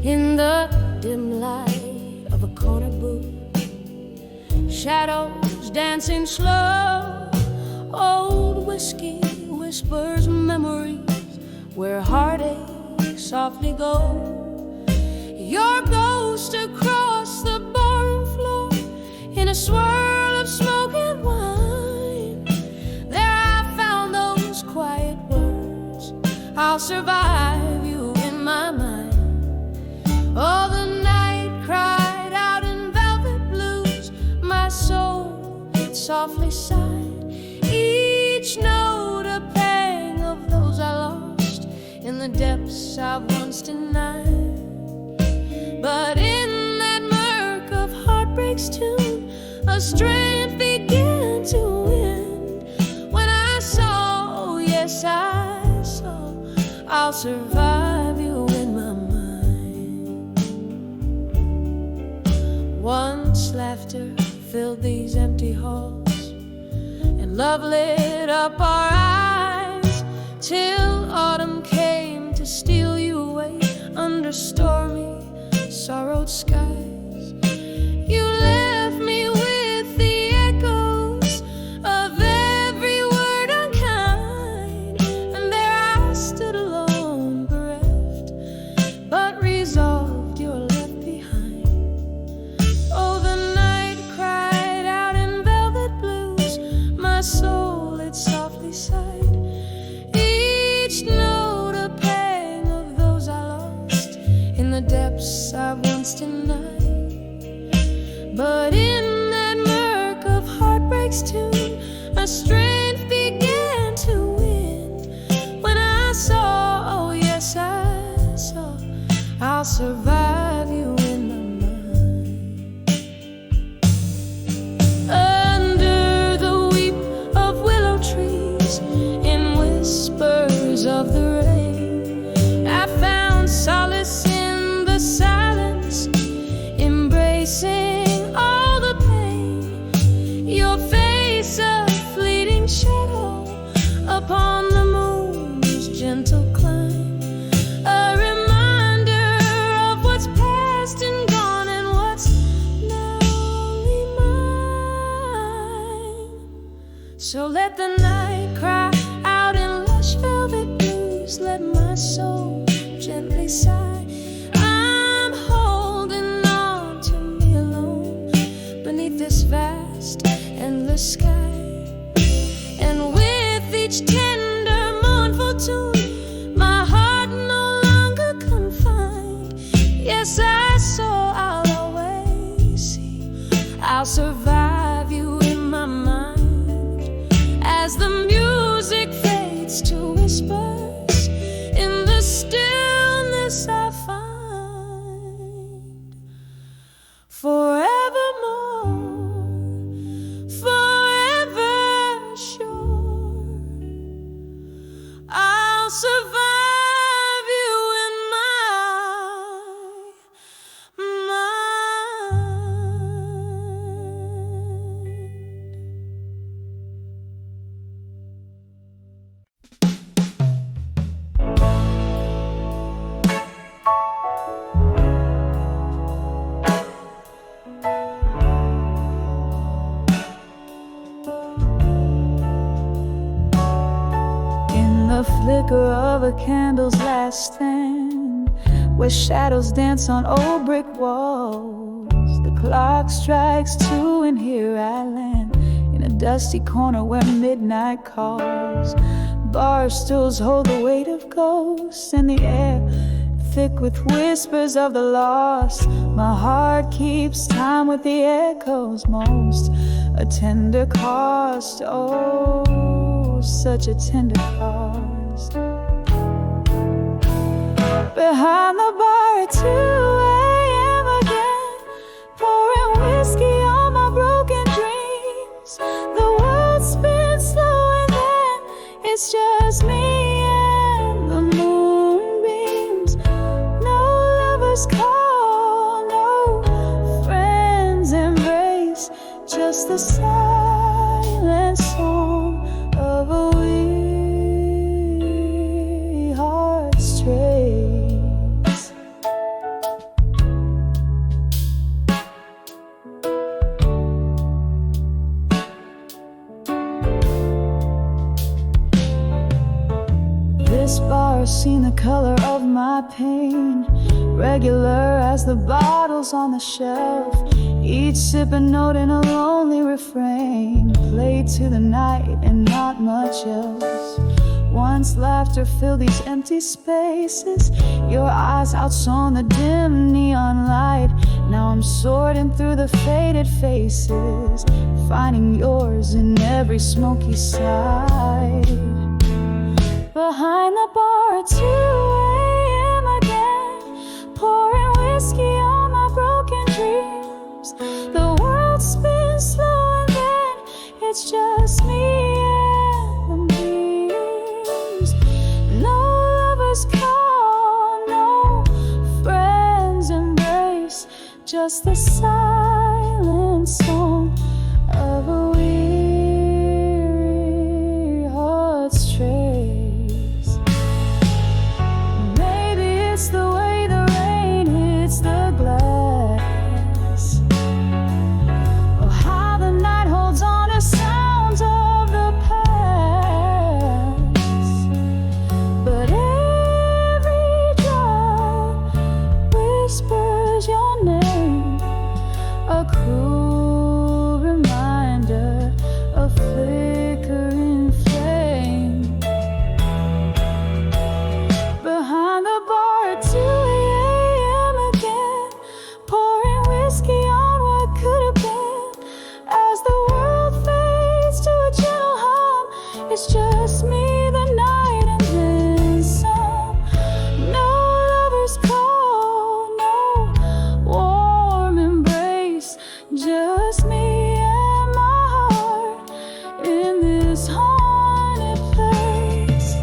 In the dim light of a corner booth, shadows dancing slow, old whiskey whispers memories where heartache softly go. Your ghost across the barroom floor in a swirl of smoke and wine. There I found those quiet words, I'll survive you in my mind. Oh, the night cried out in velvet blues. My soul, it softly sighed. Each note a pang of those I lost in the depths I've once denied. But in that murk of heartbreak's tune, a strength began to win. When I saw, yes I saw, I'll survive you in my mind. Once laughter filled these empty halls, and love lit up our eyes, till autumn came to steal you away under stormy, sorrowed skies. You left me with the echoes of every word unkind, and there I stood alone, bereft, but resolved you're left behind. Oh, the night cried out in velvet blues. My soul, it softly sighed. Each note a pang of those I lost in the depths I once denied. But in that murk of heartbreak's tune, a strength began to win. When I saw, oh yes I saw, I'll survive you in my mind. Under the weep of willow trees, in whispers of the rain, I found solace in the silence, embracing all the pain. Your face a fleeting shadow upon the moon's gentle climb, a reminder of what's past and gone and what's now only mine. So let the night cry out in lush velvet blues, let my soul gently sigh. I'm holding on to me alone beneath this vast, endless sky. And with each tender, mournful tune, my heart no longer confined. Yes, I saw, I'll always see, I'll survive you in my mind. As the music fades to whispers, in the stillness I find forevermore, forever sure, I'll survive you in my the candles last stand, where shadows dance on old brick walls. The clock strikes 2 and here I land, in a dusty corner where midnight calls. Bar stools hold the weight of ghosts, and the air thick with whispers of the lost. My heart keeps time with the echoes, most a tender cost. Oh, such a tender cost. Behind the bar at 2 a.m. again, pouring whiskey on my broken dreams. The world spins slow and then it's just me and the moonbeams. No lovers call, no friends embrace, just the silent song of a weary heart's trace. This bar's seen the color of my pain, regular as the bottles on the shelf, each sip a note in a lonely refrain, played to the night and not much else. Once laughter filled these empty spaces, your eyes outshone the dim neon light. Now I'm sorting through the faded faces, finding yours in every smoky side. Behind the bar at 2 a.m. again, pouring whiskey on my broken dreams. The world spins slow and then it's just me and the dreams. No lovers call, no friends embrace, just the silent song of a weary heart's trace. It's the way the rain hits the glass, or how the night holds on to sounds of the past. But every drop whispers your name, a cruel reminder of flickering flame. Behind the bar at 2 a.m. again, pouring whiskey on what could have been. As the world fades to a gentle hum, it's just me, the night, and then some. No lovers call, no warm embrace, just me and my heart in this haunted place.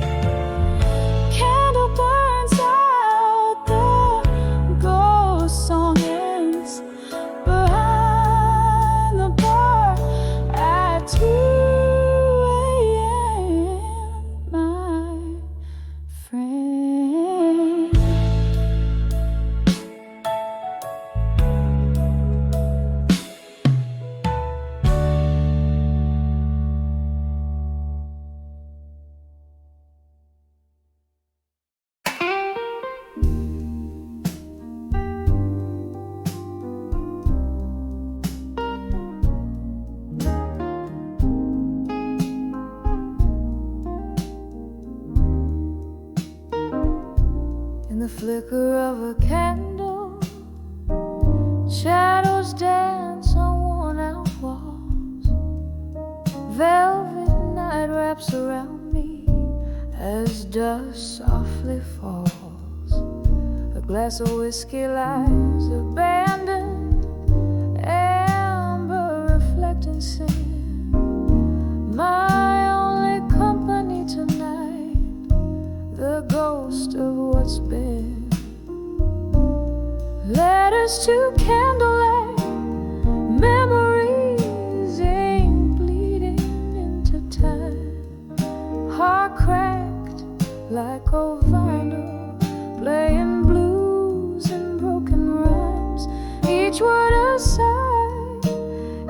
Candle burns out, the ghost song ends. Behind the bar at 2 a.m., my friend. In the flicker of a candle, shadows dance on worn-out walls. Velvet night wraps around me as dust softly falls. A glass of whiskey lies abandoned, amber reflecting sin. My only company tonight, the ghost of what's been. Letters to candlelight, memories ain't bleeding into time. Heart cracked like old vinyl, playing blues and broken rhymes. Each word a sigh,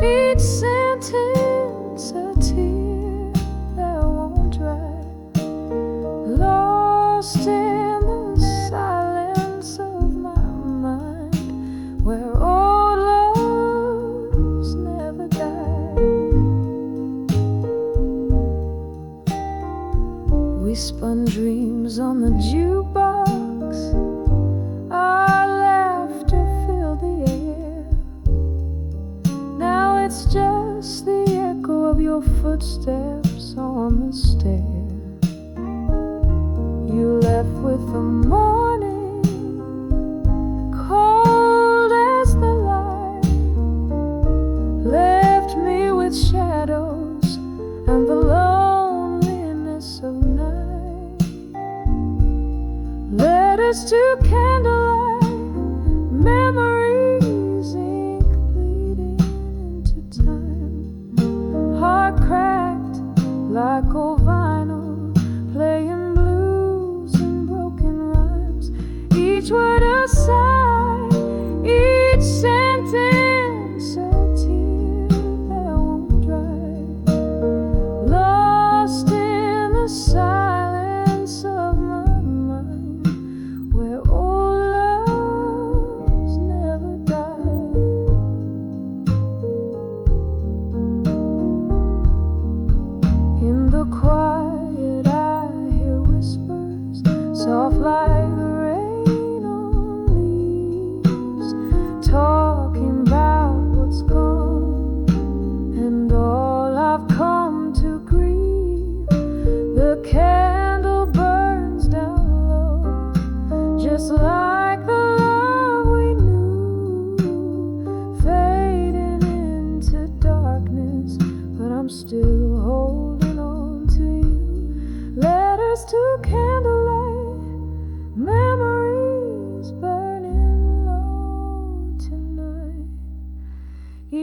each sentence a tear that won't dry. Lost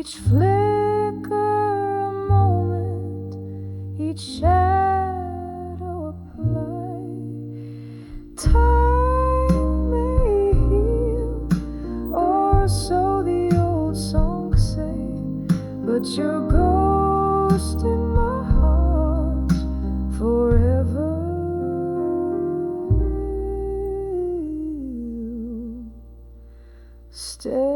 each flicker a moment, each shadow a play. Time may heal, or so the old songs say, but your ghost in my heart forever. Stay.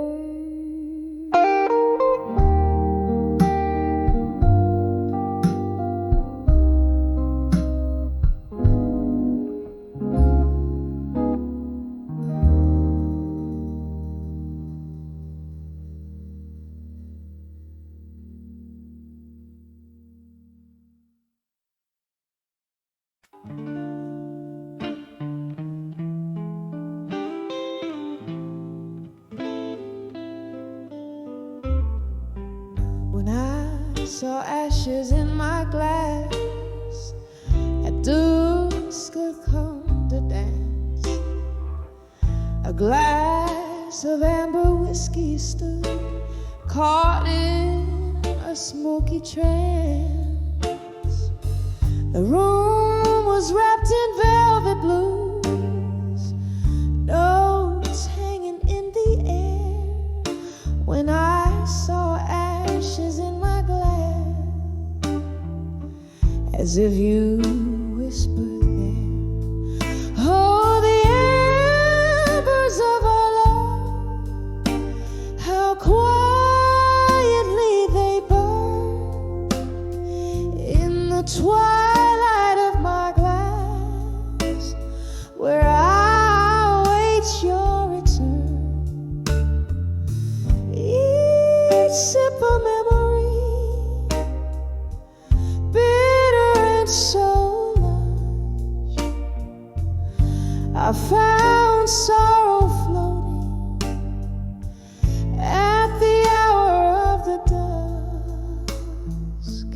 When I saw ashes in my glass at dusk had come to dance, a glass of amber whiskey stood caught in a smoky trance. The room was wrapped in velvet blues, notes hanging in the air. When I saw ashes in my glass, as if you whispered there, oh, the embers of our love, how quietly they burn in the twilight of my glass, where I await your return. Each sip of memory, bitter and so lush, I found sorrow floating at the hour of the dusk.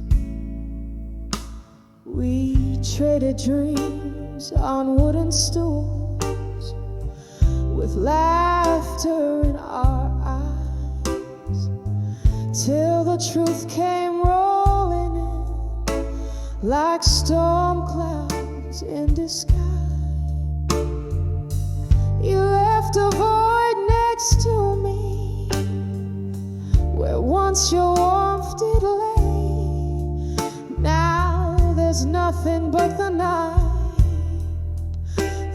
We traded dreams on wooden stools, with laughter in our eyes, till the truth came rolling in like storm clouds in disguise. You left a void next to me, where once your warmth did lay. Now there's nothing but the night,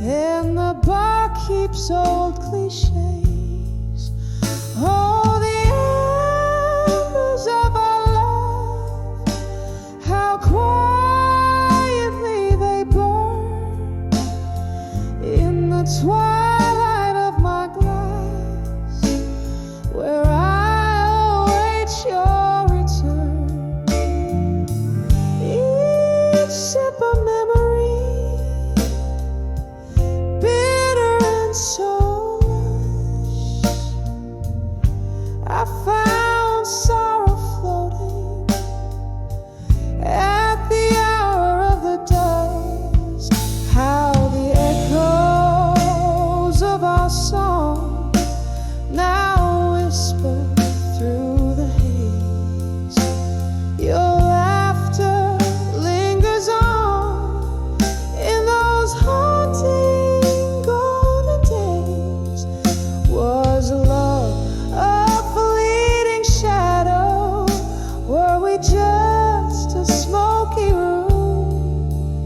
and the bar keeps old cliches. Oh, the embers of our love, how quietly they burn in the twilight of my glass, where I await your return. Each sip of memory, bitter and so lush, I found sorrow floating at the hour of the dusk. How the echoes of our song now whisper through the haze. Your laughter lingers on in those haunting golden days. Was love a fleeting shadow? Were we just a smoky room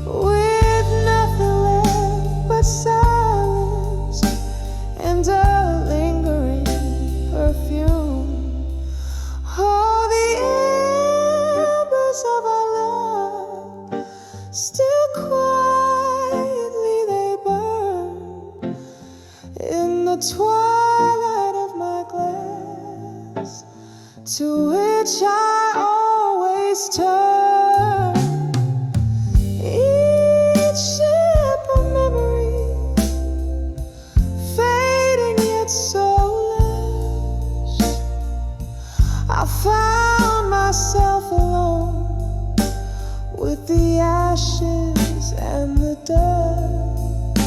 with nothing left but silence and a lingering perfume? Oh, the embers of our love, still quietly they burn in the twilight of my glass, to which I always turn. Each sip of memory, fading yet so lush, I found myself alone with the ashes and the dust,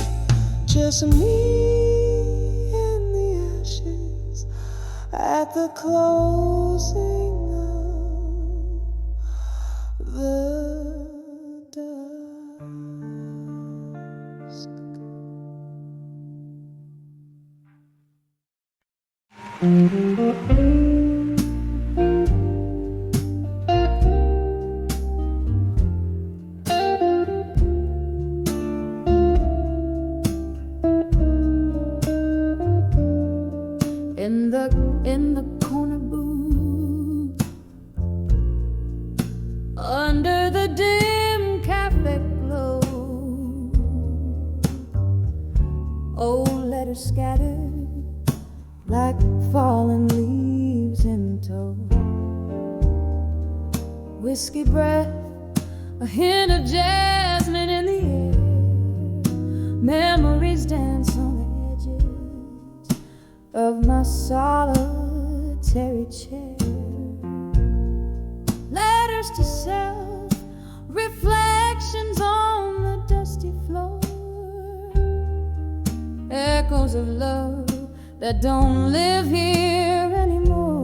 just me and the ashes at at the closing of the dusk. In the corner booth, under the dim cafe glow, old letters scattered like fallen leaves in tow. Whiskey breath, a hint of jasmine in the air. Memories dance on the edges of my solitary chair. Letters to self, reflections on the dusty floor. Echoes of love that don't live here anymore.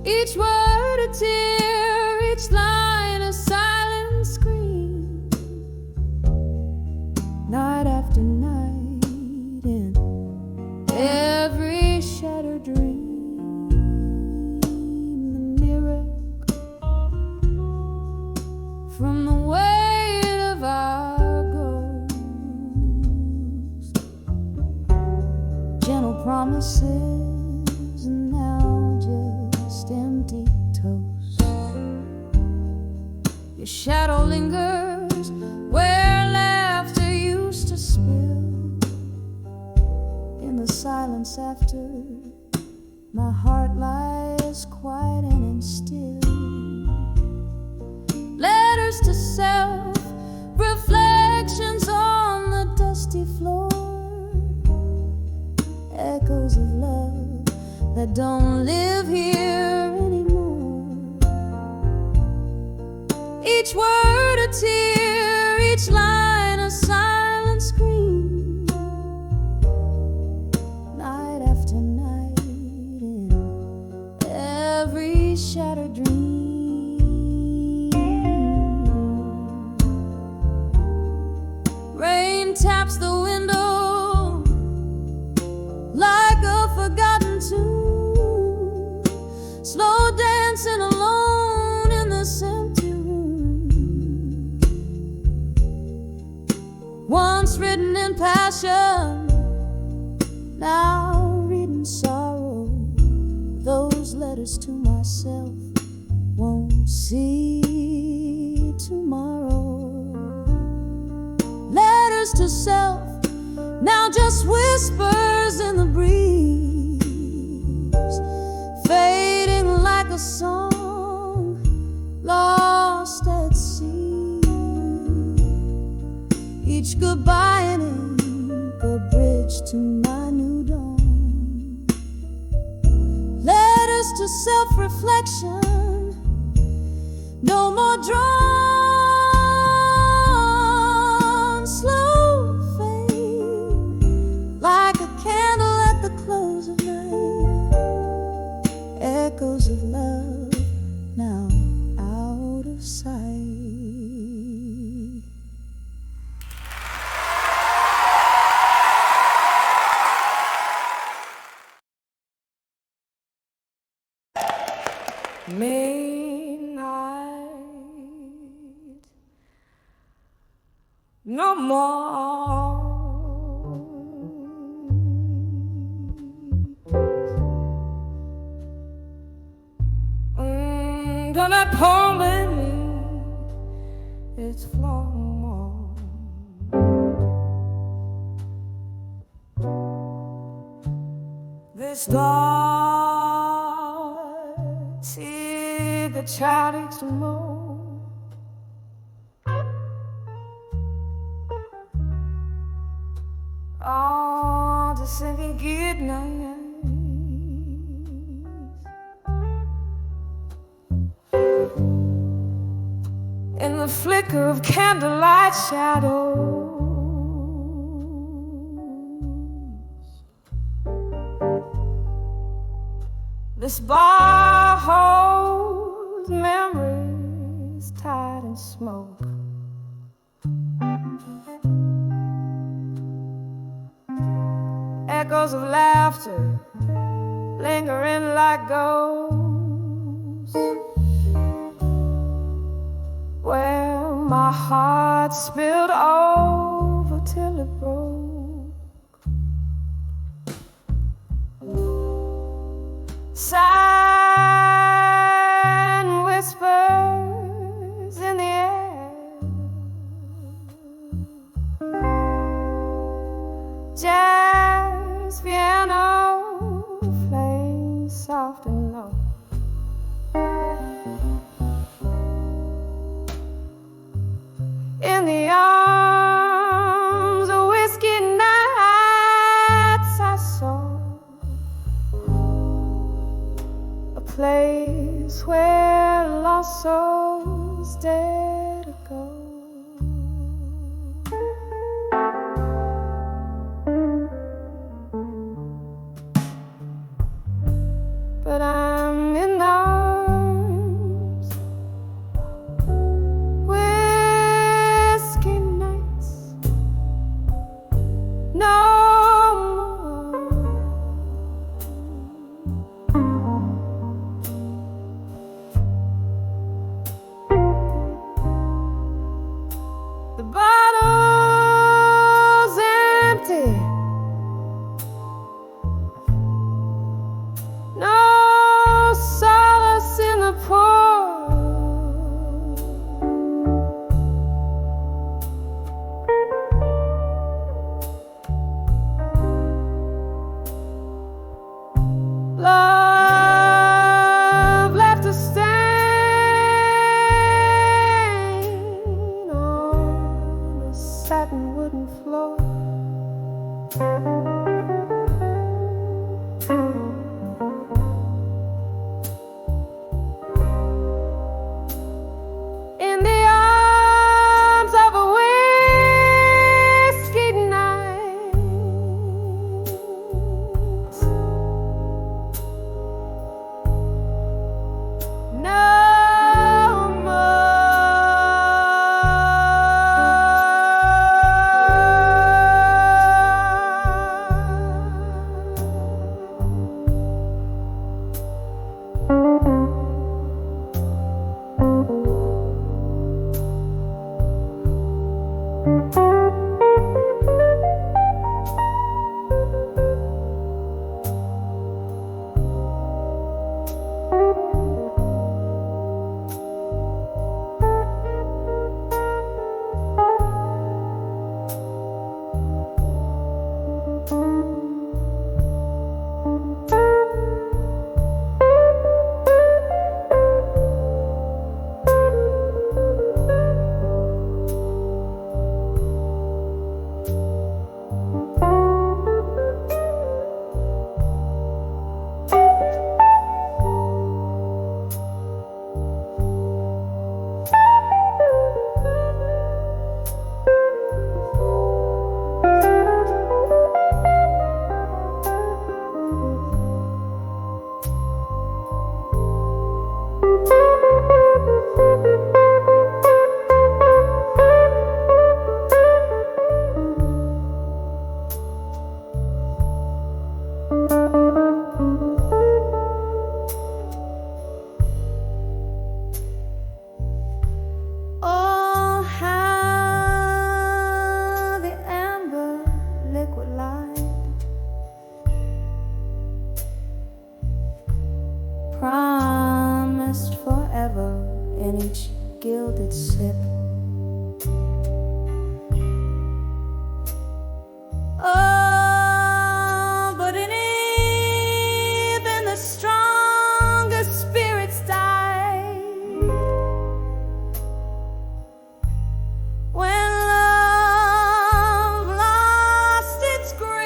Each word a tear, each line a silent scream. Night after night, in every shattered dream, the mirror from the weight of our ghost. Gentle promises and now just empty toast. Your shadow lingers where laughter used to spill. In the silence after, my heart lies quiet and still. Letters to self, reflections on the dusty floor. Echoes of love that don't live here anymore. Each word a tear, each line a silent scream. Night after night, in every shattered dream. Rain taps the window like a forgotten tune, slow dancing alone in this empty room. Once written in passion, now reading sorrow. Those letters to myself won't see tomorrow. Letters to self, now just whispers in the breeze, fading like a song lost at sea. Each goodbye an ink, a bridge to my new dawn. Letters to self-reflection, no more drawn, slow fade, like a candle at the close of night. Echoes of love now out of sight. Midnight, no more. Gonna pour with me, it's flow. This dark, see the child explode. Oh, the sinking good night. In the flicker of candlelight shadows, This bar holds memories tied in smoke. Echoes of laughter lingering like ghosts. Well, my heart spilled over till it broke. Silent whispers in the air. Jazz piano plays soft and low. In the arms of whiskey nights I saw a place where lost souls dare to go. But I'm in the arms, whiskey nights, no more. The bottle's empty. No solace in the pour. Love left a stain on the satin wooden floor. In the arms of a whiskey night, no oh, how the amber liquid light promised forever in each gilded sip. Oh, but in even the strongest spirits died when love lost its grip.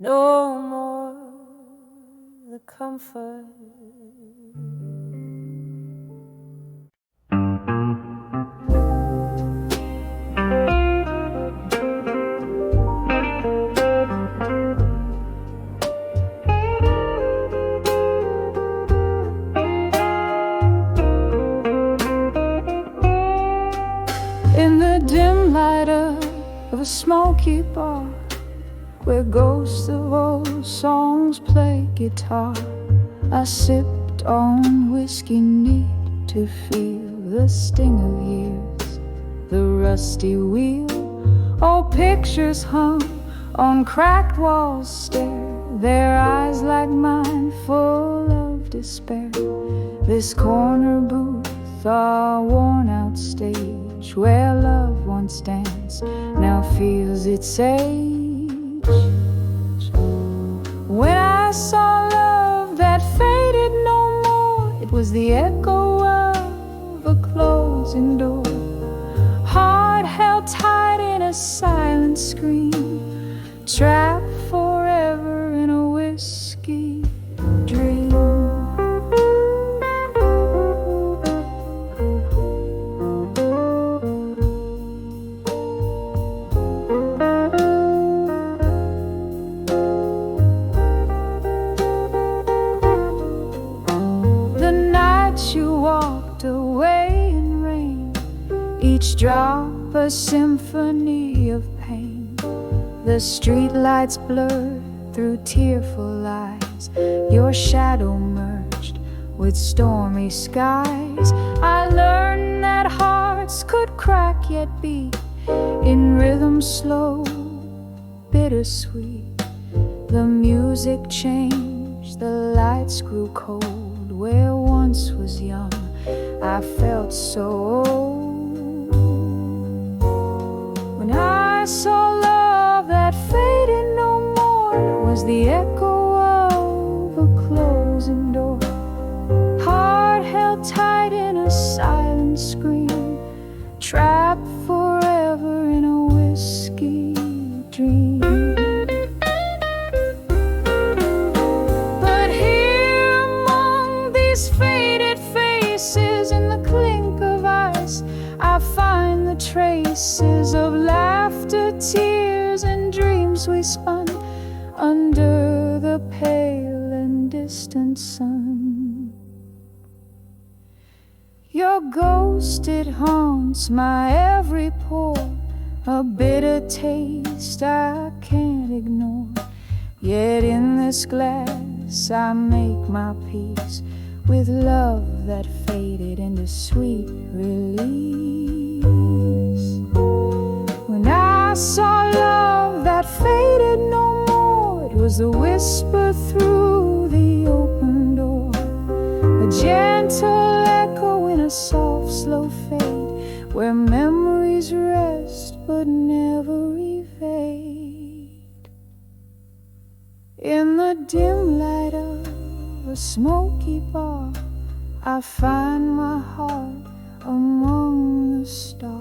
no more the comfort. In the dim light of a smoky bar, where ghosts of old songs play guitar, I sipped on whiskey neat to feel the sting of years. The rusty wheel, old pictures hung on cracked walls stare, their eyes like mine full of despair. This corner booth, our worn-out stage, where love once danced, now feels its age. When I saw love that faded no more, it was the echo of a closing door, heart held tight in a silent scream, trapped forever in a whiskey dream. Each drop a symphony of pain. The streetlights blurred through tearful eyes. Your shadow merged with stormy skies. I learned that hearts could crack yet beat in rhythm slow, bittersweet. The music changed, the lights grew cold. Where once was young, I felt so old. When I saw love that faded no more, it was the echo of a closing door, heart held tight in a silent scream, trapped forever in a whiskey dream. But here among these faded faces, in the clink of ice, I find the traces of laughter, tears, and dreams we spun under the pale and distant sun. Your ghost, it haunts my every pore, a bitter taste I can't ignore. Yet in this glass I make my peace with love that faded into sweet release. When I saw love that faded no more, it was the whisper through the open door, a gentle echo in a soft slow fade, where memories rest but never evade. In the dim light of a smoky bar, I find my heart among the stars.